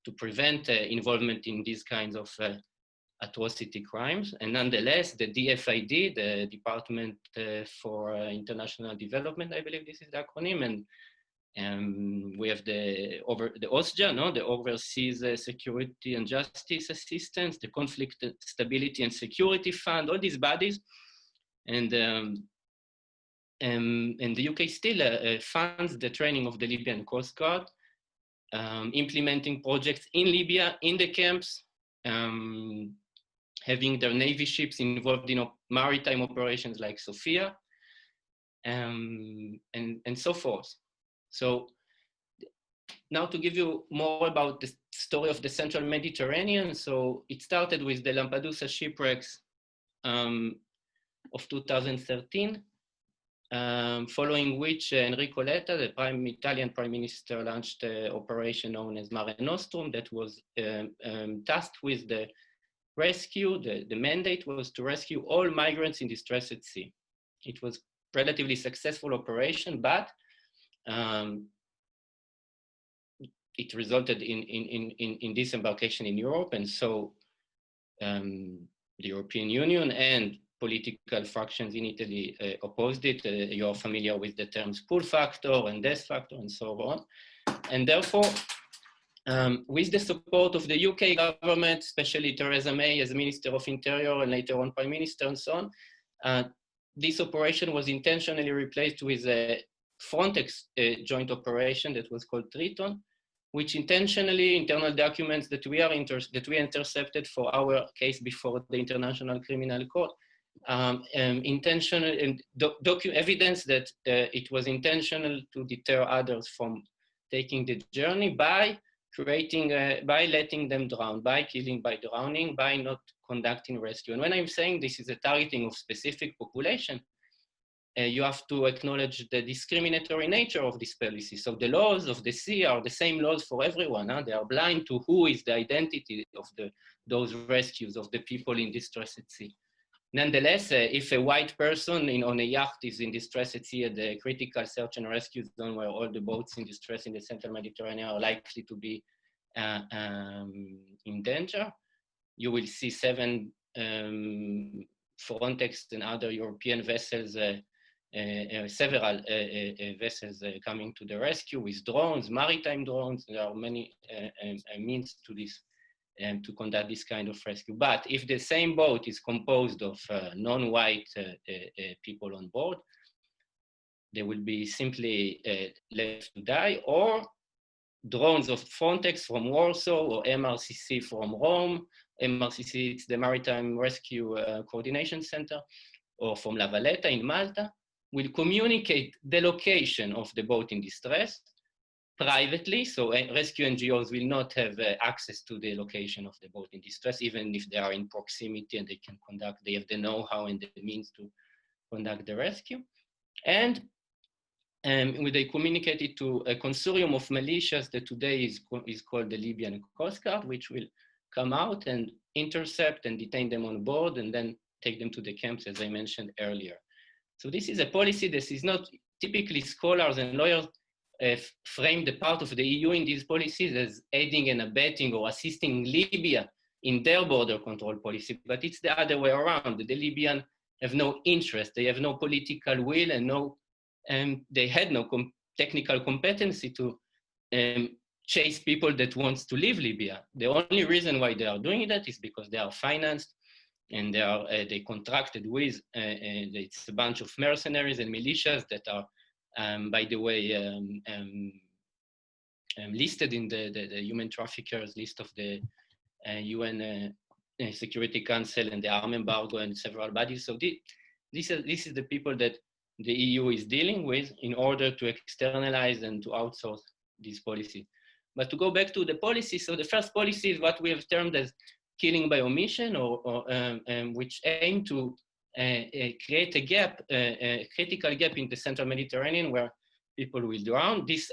to prevent involvement in these kinds of atrocity crimes. And nonetheless, the DFID, the Department for International Development, I believe this is the acronym, and we have the OSJA, no? The Overseas Security and Justice Assistance, the Conflict Stability and Security Fund, all these bodies. And the UK still funds the training of the Libyan Coast Guard, implementing projects in Libya, in the camps, having their Navy ships involved in maritime operations like Sophia, and so forth. So now to give you more about the story of the Central Mediterranean. So it started with the Lampedusa shipwrecks of 2013, following which Enrico Letta, the Italian Prime Minister, launched an operation known as Mare Nostrum that was tasked with the rescue. The mandate was to rescue all migrants in distress at sea. It was a relatively successful operation, but it resulted in disembarkation in Europe. And so the European Union and political fractions in Italy opposed it. You're familiar with the terms pull factor and death factor and so on. And therefore, with the support of the UK government, especially Theresa May as Minister of Interior and later on Prime Minister and so on, this operation was intentionally replaced with a Frontex joint operation that was called Triton, which intentionally, internal documents that we intercepted for our case before the International Criminal Court, intentional and evidence that it was intentional to deter others from taking the journey by creating, by letting them drown, by killing by drowning, by not conducting rescue. And when I'm saying this is a targeting of specific population, you have to acknowledge the discriminatory nature of this policy. So the laws of the sea are the same laws for everyone. Huh? They are blind to who is the identity of those rescues of the people in distress at sea. Nonetheless, if a white person on a yacht is in distress at sea at the critical search and rescue zone where all the boats in distress in the Central Mediterranean are likely to be in danger, you will see 7 Frontex and other European vessels, several vessels coming to the rescue with drones, maritime drones. There are many means to this. To conduct this kind of rescue. But if the same boat is composed of non-white people on board, they will be simply left to die, or drones of Frontex from Warsaw or MRCC from Rome. MRCC, it's the Maritime Rescue Coordination Center, or from La Valletta in Malta, will communicate the location of the boat in distress privately, so rescue NGOs will not have access to the location of the boat in distress, even if they are in proximity and they have the know-how and the means to conduct the rescue. And they communicate it to a consortium of militias that today is called the Libyan Coast Guard, which will come out and intercept and detain them on board and then take them to the camps, as I mentioned earlier. So this is a policy. This is not typically scholars and lawyers frame the part of the EU in these policies as aiding and abetting or assisting Libya in their border control policy, but it's the other way around. The Libyan have no interest, they have no political will, and they had no technical competency to chase people that wants to leave Libya. The only reason why they are doing that is because they are financed and they contracted with, it's a bunch of mercenaries and militias that are by the way, listed in the human traffickers list of the UN Security Council and the arm embargo and several bodies. So this is the people that the EU is dealing with in order to externalize and to outsource these policies. But to go back to the policy, so the first policy is what we have termed as killing by omission, or which aim to create a gap, a critical gap in the central Mediterranean where people will drown. This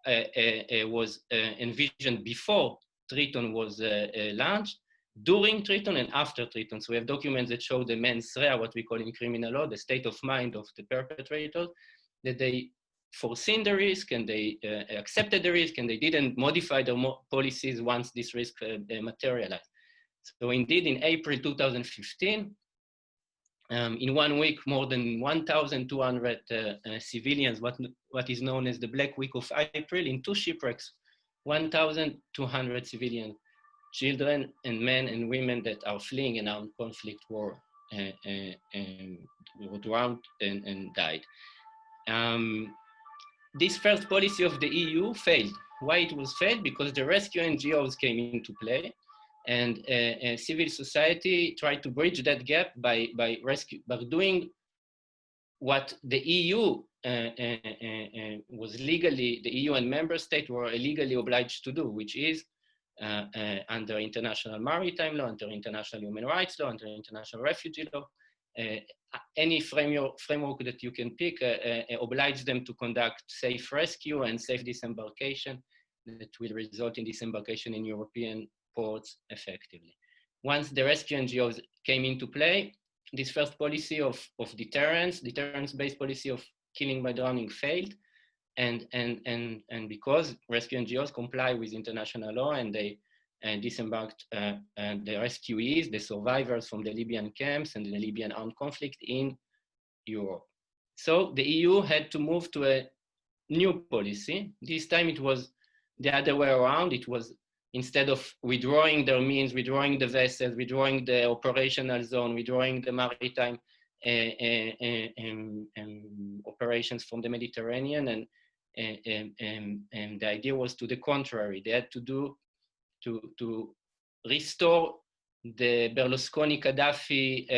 was envisioned before Triton was launched, during Triton and after Triton. So we have documents that show the mens rea, what we call in criminal law, the state of mind of the perpetrators, that they foreseen the risk and they accepted the risk and they didn't modify their policies once this risk materialized. So indeed, in April 2015, in 1 week, more than 1,200 civilians, what is known as the Black Week of April, in 2 shipwrecks, 1,200 civilians, children and men and women that are fleeing an armed conflict war were drowned and died. This first policy of the EU failed. Why it was failed? Because the rescue NGOs came into play, and civil society tried to bridge that gap by doing what the EU was legally, the EU and member states were legally obliged to do, which is under international maritime law, under international human rights law, under international refugee law, any framework that you can pick oblige them to conduct safe rescue and safe disembarkation that will result in disembarkation in European ports effectively. Once the rescue NGOs came into play, this first policy of deterrence-based policy of killing by drowning failed, and because rescue NGOs comply with international law and they disembarked the rescuees, the survivors from the Libyan camps and the Libyan armed conflict in Europe. So the EU had to move to a new policy. This time it was the other way around. It was, instead of withdrawing their means, withdrawing the vessels, withdrawing the operational zone, withdrawing the maritime operations from the Mediterranean, and the idea was to the contrary. They had to restore the Berlusconi-Gaddafi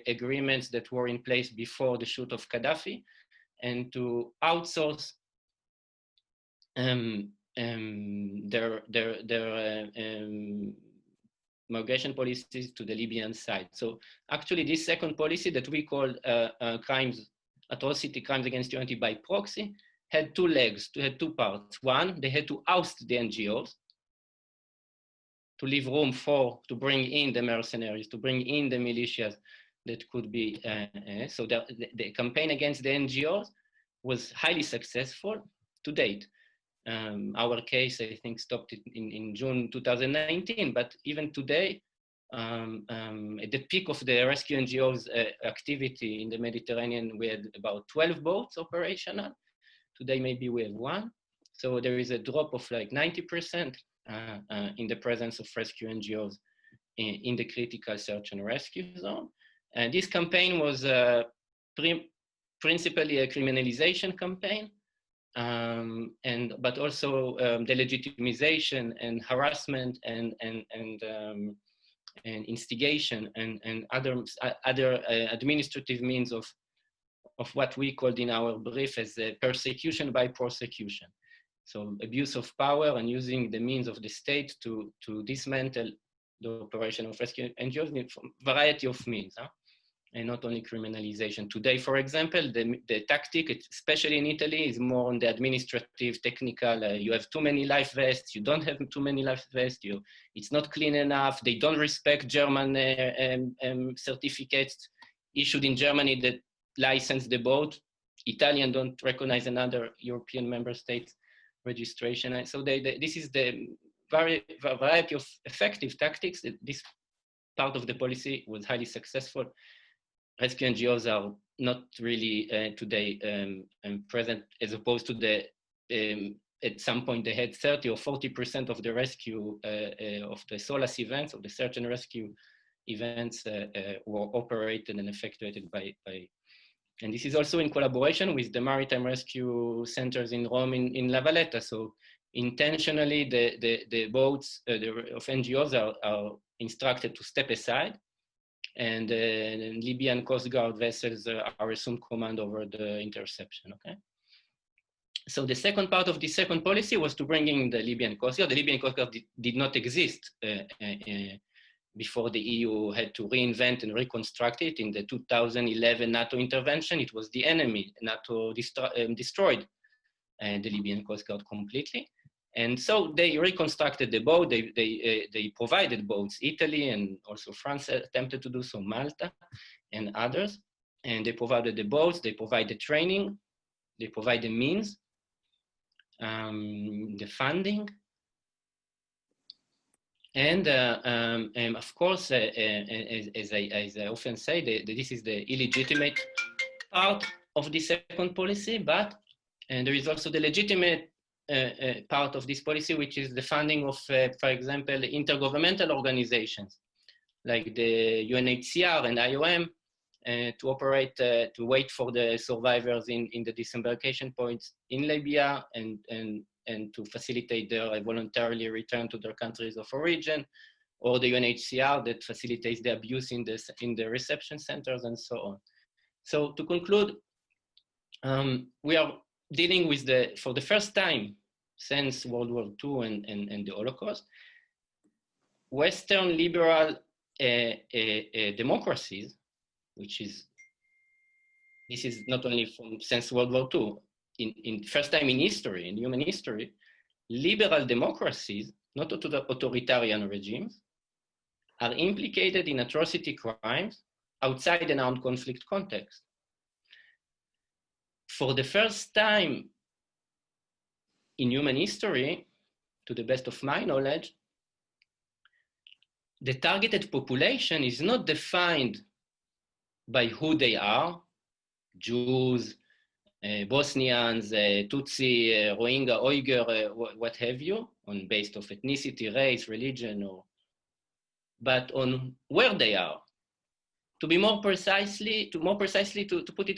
agreements that were in place before the shoot of Gaddafi, and to outsource their migration policies to the Libyan side. So actually this second policy that we call atrocity crimes against humanity by proxy had 2 legs, had 2 parts. One, they had to oust the NGOs to leave room to bring in the mercenaries, to bring in the militias that could be, so the campaign against the NGOs was highly successful to date. Our case, I think, stopped in June 2019, but even today, at the peak of the rescue NGOs activity in the Mediterranean, we had about 12 boats operational. Today, maybe we have 1. So there is a drop of like 90% in the presence of rescue NGOs in the critical search and rescue zone. And this campaign was principally a criminalization campaign, but also the legitimization and harassment and instigation and other administrative means of what we called in our brief as persecution by prosecution. So abuse of power and using the means of the state to dismantle the operation of rescue NGOs in a variety of means, and not only criminalization. Today, for example, the tactic, especially in Italy, is more on the administrative, technical. You have too many life vests, you don't have too many life vests, it's not clean enough, they don't respect German certificates issued in Germany that license the boat. Italian don't recognize another European member state registration. So this is the variety of effective tactics. This part of the policy was highly successful. Rescue NGOs are not really today present, as opposed to at some point they had 30 or 40% of the rescue of the SOLAS events, of the search and rescue events were operated and effectuated by. And this is also in collaboration with the maritime rescue centers in Rome, in La Valletta. So intentionally, the boats of NGOs are instructed to step aside, and Libyan Coast Guard vessels are assumed command over the interception, okay? So the second part of the second policy was to bring in the Libyan Coast Guard. The Libyan Coast Guard did not exist before the EU had to reinvent and reconstruct it in the 2011 NATO intervention. It was the enemy. NATO destroyed the Libyan Coast Guard completely. And so they reconstructed the boat. They provided boats. Italy and also France attempted to do so, Malta and others. And they provided the boats, they provided training, they provide the means, the funding. And of course, as I often say, this is the illegitimate part of the second policy, but there is also the legitimate part of this policy, which is the funding of, for example, intergovernmental organizations like the UNHCR and IOM to operate, to wait for the survivors in the disembarkation points in Libya and to facilitate their voluntarily return to their countries of origin, or the UNHCR that facilitates the abuse in the reception centers and so on. So to conclude, we are dealing with for the first time since World War II and the Holocaust, Western liberal democracies, this is not only since World War II, in first time in history, in human history, liberal democracies, not authoritarian regimes, are implicated in atrocity crimes outside an armed conflict context. For the first time in human history, to the best of my knowledge, the targeted population is not defined by who they are, Jews, Bosnians, Tutsi, Rohingya, Uyghur, what have you, based of ethnicity, race, religion, but on where they are. To put it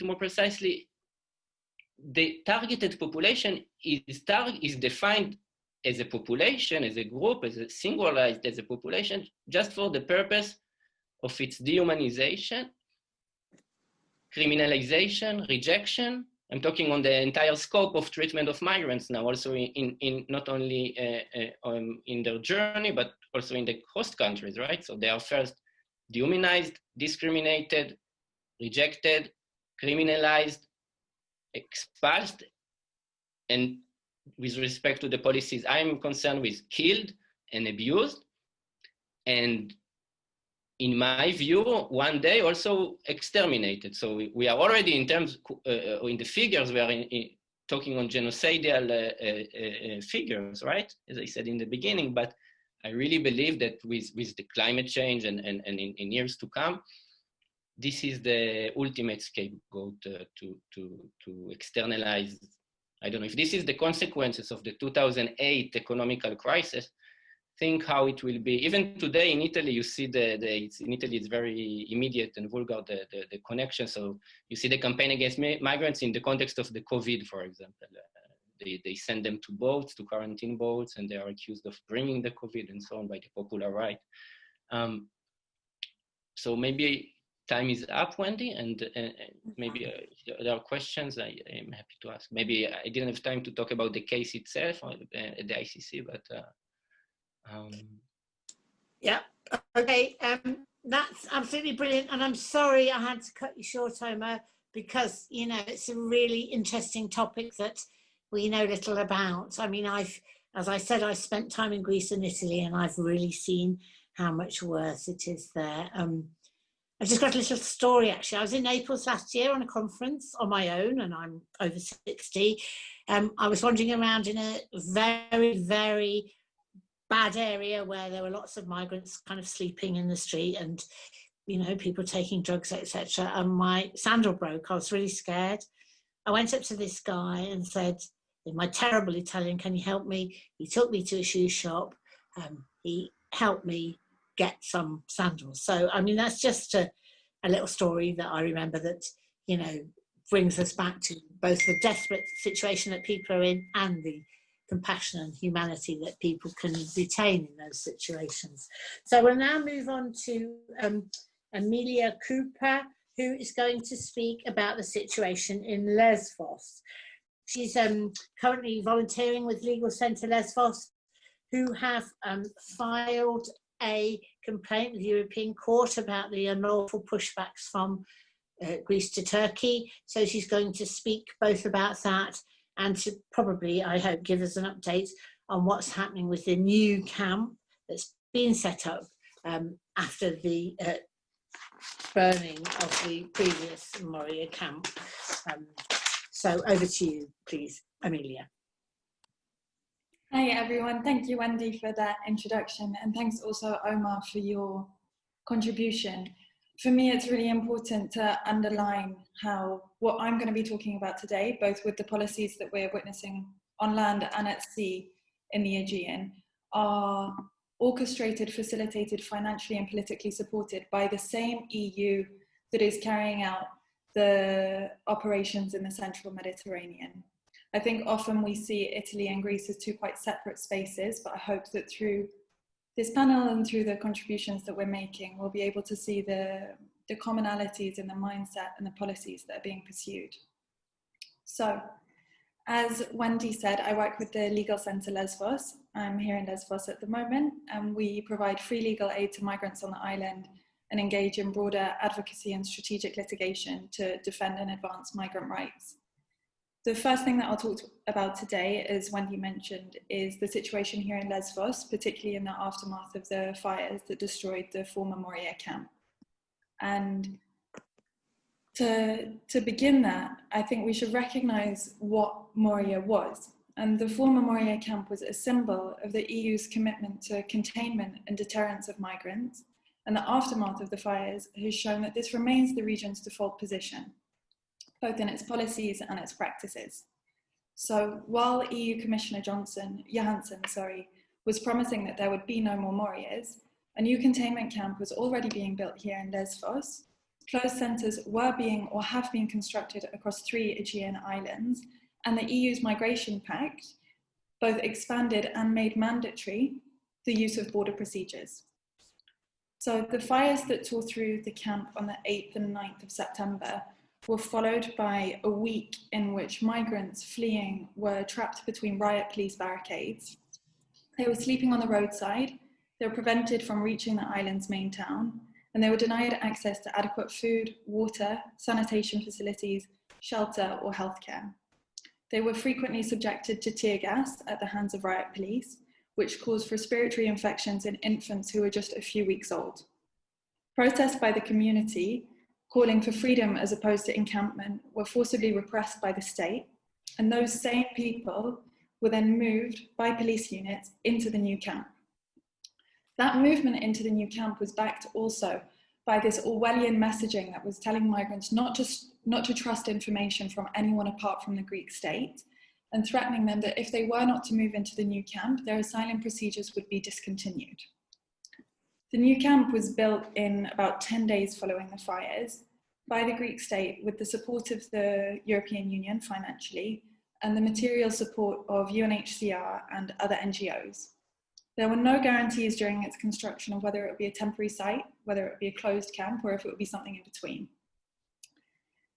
more precisely, the targeted population is defined as a population, as a group, as a singularized as a population, just for the purpose of its dehumanization, criminalization, rejection. I'm talking on the entire scope of treatment of migrants now, also in not only in their journey, but also in the host countries, right? So they are first dehumanized, discriminated, rejected, criminalized, expulsed, and with respect to the policies I'm concerned with, killed and abused, and in my view, one day also exterminated. So we are already in terms, in the figures, we are talking on genocidal figures, right? As I said in the beginning, but I really believe that with the climate change and in years to come, this is the ultimate scapegoat to externalize. I don't know if this is the consequences of the 2008 economical crisis. Think how it will be. Even today in Italy, you see in Italy it's very immediate and vulgar, the connection. So you see the campaign against migrants in the context of the COVID, for example. They send them to boats, to quarantine boats, and they are accused of bringing the COVID and so on by the popular right. So maybe time is up, Wendy, and maybe if there are questions, I am happy to ask. Maybe I didn't have time to talk about the case itself at the ICC, but yeah, okay, that's absolutely brilliant, and I'm sorry I had to cut you short, Omar, because you know it's a really interesting topic that we know little about. I mean, as I said, I spent time in Greece and Italy, and I've really seen how much worse it is there. I've just got a little story, actually. I was in Naples last year on a conference on my own, and I'm over 60. I was wandering around in a very, very bad area where there were lots of migrants kind of sleeping in the street and, you know, people taking drugs, etc. And my sandal broke. I was really scared. I went up to this guy and said, in my terrible Italian, "Can you help me?" He took me to a shoe shop. He helped me get some sandals. So, I mean, that's just a little story that I remember that, you know, brings us back to both the desperate situation that people are in and the compassion and humanity that people can retain in those situations. So we'll now move on to Amelia Cooper, who is going to speak about the situation in Lesbos. She's currently volunteering with Legal Centre Lesbos, who have filed a complaint with the European Court about the unlawful pushbacks from Greece to Turkey. So she's going to speak both about that and to probably, I hope, give us an update on what's happening with the new camp that's been set up after the burning of the previous Moria camp. So over to you, please, Amelia. Hi everyone, thank you Wendy for that introduction, and thanks also Omar for your contribution. For me, it's really important to underline how what I'm going to be talking about today, both with the policies that we're witnessing on land and at sea in the Aegean, are orchestrated, facilitated, financially and politically supported by the same EU that is carrying out the operations in the central Mediterranean. I think often we see Italy and Greece as two quite separate spaces, but I hope that through this panel and through the contributions that we're making, we'll be able to see the commonalities in the mindset and the policies that are being pursued. So, as Wendy said, I work with the Legal Centre Lesbos. I'm here in Lesbos at the moment, and we provide free legal aid to migrants on the island and engage in broader advocacy and strategic litigation to defend and advance migrant rights. The first thing that I'll talk about today, as Wendy mentioned, is the situation here in Lesbos, particularly in the aftermath of the fires that destroyed the former Moria camp. And to begin that, I think we should recognise what Moria was. And the former Moria camp was a symbol of the EU's commitment to containment and deterrence of migrants. And the aftermath of the fires has shown that this remains the region's default position, both in its policies and its practices. So while EU Commissioner Johansson was promising that there would be no more Morias, a new containment camp was already being built here in Lesbos. Closed centres were being or have been constructed across 3 Aegean islands, and the EU's Migration Pact both expanded and made mandatory the use of border procedures. So the fires that tore through the camp on the 8th and 9th of September were followed by a week in which migrants fleeing were trapped between riot police barricades. They were sleeping on the roadside, they were prevented from reaching the island's main town, and they were denied access to adequate food, water, sanitation facilities, shelter, or healthcare. They were frequently subjected to tear gas at the hands of riot police, which caused respiratory infections in infants who were just a few weeks old. Protests by the community calling for freedom as opposed to encampment were forcibly repressed by the state, and those same people were then moved by police units into the new camp. That movement into the new camp was backed also by this Orwellian messaging that was telling migrants not to trust information from anyone apart from the Greek state, and threatening them that if they were not to move into the new camp, their asylum procedures would be discontinued. The new camp was built in about 10 days following the fires by the Greek state with the support of the European Union financially and the material support of UNHCR and other NGOs. There were no guarantees during its construction of whether it would be a temporary site, whether it would be a closed camp, or if it would be something in between.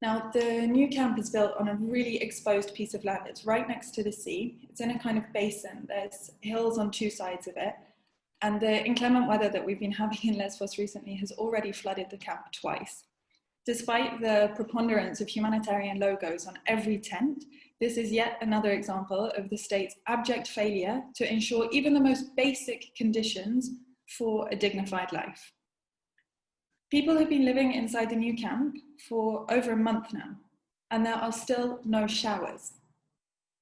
Now, the new camp is built on a really exposed piece of land. It's right next to the sea. It's in a kind of basin. There's hills on 2 sides of it. And the inclement weather that we've been having in Lesbos recently has already flooded the camp twice. Despite the preponderance of humanitarian logos on every tent, this is yet another example of the state's abject failure to ensure even the most basic conditions for a dignified life. People have been living inside the new camp for over a month now, and there are still no showers.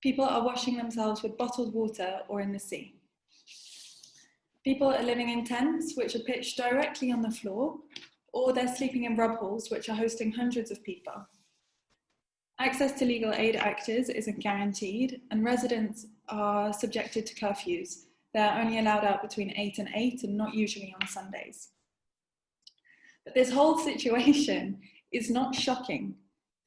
People are washing themselves with bottled water or in the sea. People are living in tents which are pitched directly on the floor, or they're sleeping in rub halls which are hosting hundreds of people. Access to legal aid actors isn't guaranteed, and residents are subjected to curfews. They're only allowed out between 8 and 8 and not usually on Sundays. But this whole situation is not shocking.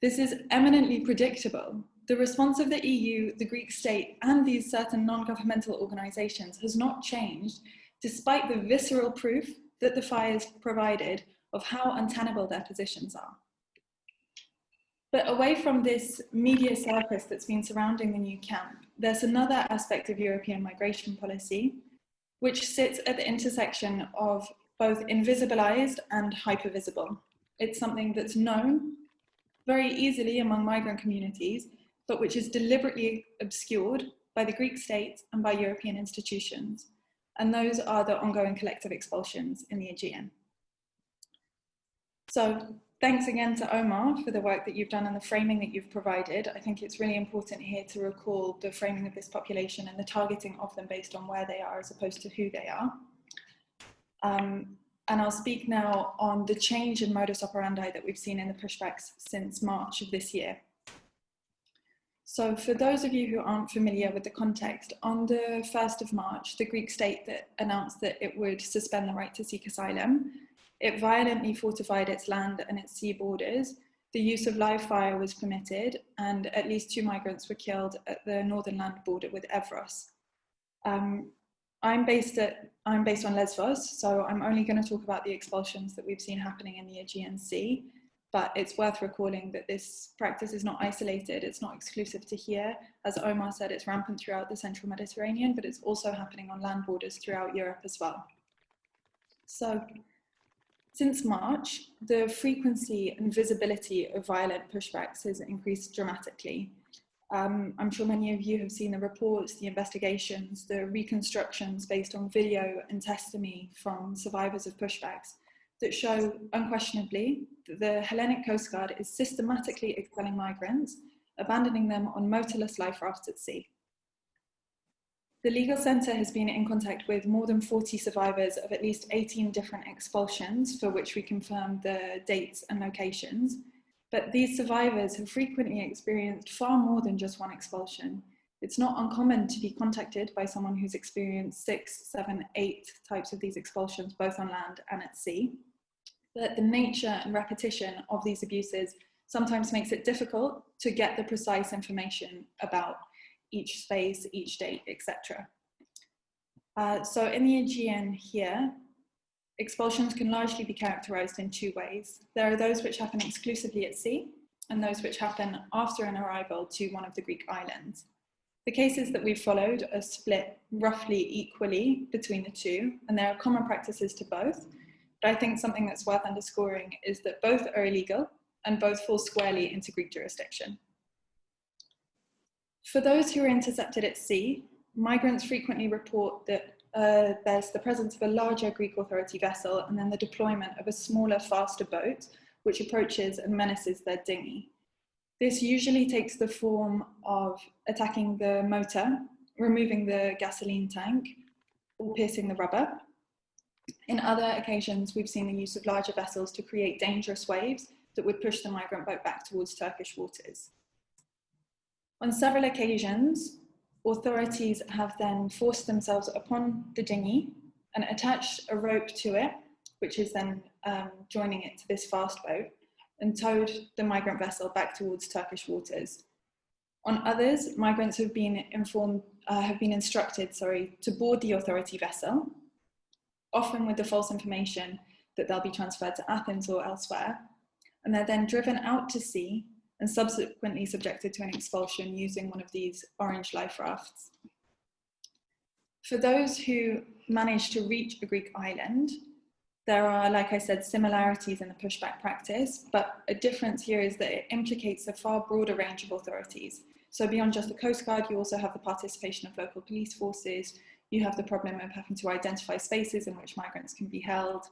This is eminently predictable. The response of the EU, the Greek state, and these certain non-governmental organisations has not changed, despite the visceral proof that the fires provided of how untenable their positions are. But away from this media circus that's been surrounding the new camp, there's another aspect of European migration policy, which sits at the intersection of both invisibilized and hypervisible. It's something that's known very easily among migrant communities, but which is deliberately obscured by the Greek state and by European institutions. And those are the ongoing collective expulsions in the Aegean. So thanks again to Omar for the work that you've done and the framing that you've provided. I think it's really important here to recall the framing of this population and the targeting of them based on where they are as opposed to who they are. And I'll speak now on the change in modus operandi that we've seen in the pushbacks since March of this year. So for those of you who aren't familiar with the context, on the 1st of March, the Greek state that announced that it would suspend the right to seek asylum, it violently fortified its land and its sea borders. The use of live fire was permitted, and at least 2 migrants were killed at the northern land border with Evros. I'm based on Lesbos, so I'm only going to talk about the expulsions that we've seen happening in the Aegean Sea, but it's worth recalling that this practice is not isolated, it's not exclusive to here. As Omar said, it's rampant throughout the central Mediterranean, but it's also happening on land borders throughout Europe as well. So, since March, the frequency and visibility of violent pushbacks has increased dramatically. I'm sure many of you have seen the reports, the investigations, the reconstructions based on video and testimony from survivors of pushbacks that show unquestionably that the Hellenic Coast Guard is systematically expelling migrants, abandoning them on motorless life rafts at sea. The legal centre has been in contact with more than 40 survivors of at least 18 different expulsions, for which we confirm the dates and locations. But these survivors have frequently experienced far more than just one expulsion. It's not uncommon to be contacted by someone who's experienced 6, 7, 8 types of these expulsions, both on land and at sea. But the nature and repetition of these abuses sometimes makes it difficult to get the precise information about each space, each date, etc. So in the Aegean here, expulsions can largely be characterized in 2 ways. There are those which happen exclusively at sea and those which happen after an arrival to one of the Greek islands. The cases that we've followed are split roughly equally between the 2, and there are common practices to both. But I think something that's worth underscoring is that both are illegal and both fall squarely into Greek jurisdiction. For those who are intercepted at sea, migrants frequently report that there's the presence of a larger Greek authority vessel and then the deployment of a smaller, faster boat, which approaches and menaces their dinghy. This usually takes the form of attacking the motor, removing the gasoline tank, or piercing the rubber. In other occasions, we've seen the use of larger vessels to create dangerous waves that would push the migrant boat back towards Turkish waters. On several occasions, authorities have then forced themselves upon the dinghy and attached a rope to it, which is then joining it to this fast boat, and towed the migrant vessel back towards Turkish waters. On others, migrants have been instructed to board the authority vessel, often with the false information that they'll be transferred to Athens or elsewhere, and they're then driven out to sea and subsequently subjected to an expulsion using one of these orange life rafts. For those who manage to reach a Greek island, there are, like I said, similarities in the pushback practice, but a difference here is that it implicates a far broader range of authorities. So beyond just the Coast Guard, you also have the participation of local police forces, you have the problem of having to identify spaces in which migrants can be held.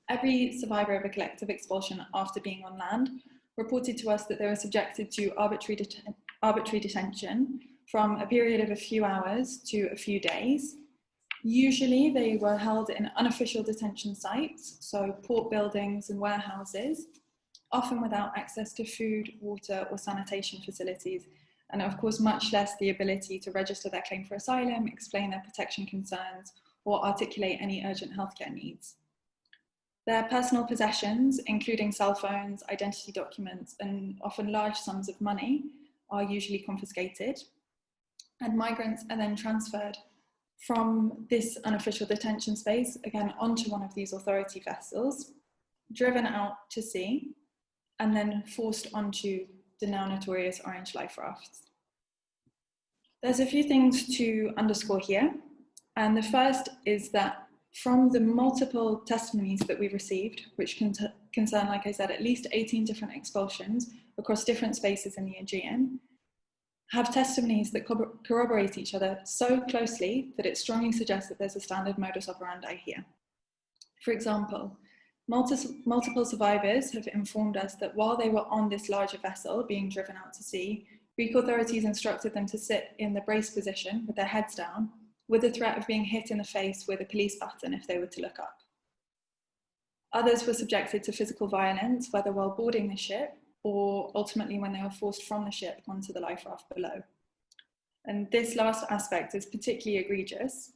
Every survivor of a collective expulsion after being on land reported to us that they were subjected to arbitrary detention from a period of a few hours to a few days. Usually they were held in unofficial detention sites, so port buildings and warehouses, often without access to food, water or sanitation facilities, and of course much less the ability to register their claim for asylum, explain their protection concerns, or articulate any urgent healthcare needs. Their personal possessions, including cell phones, identity documents, and often large sums of money, are usually confiscated, and migrants are then transferred from this unofficial detention space, again, onto one of these authority vessels, driven out to sea, and then forced onto the now notorious orange life rafts. There's a few things to underscore here. And the first is that from the multiple testimonies that we received, which concern, like I said, at least 18 different expulsions across different spaces in the Aegean, have testimonies that corroborate each other so closely that it strongly suggests that there's a standard modus operandi here. For example, multiple survivors have informed us that while they were on this larger vessel being driven out to sea, Greek authorities instructed them to sit in the brace position with their heads down, with the threat of being hit in the face with a police baton if they were to look up. Others were subjected to physical violence, whether while boarding the ship or ultimately when they were forced from the ship onto the life raft below. And this last aspect is particularly egregious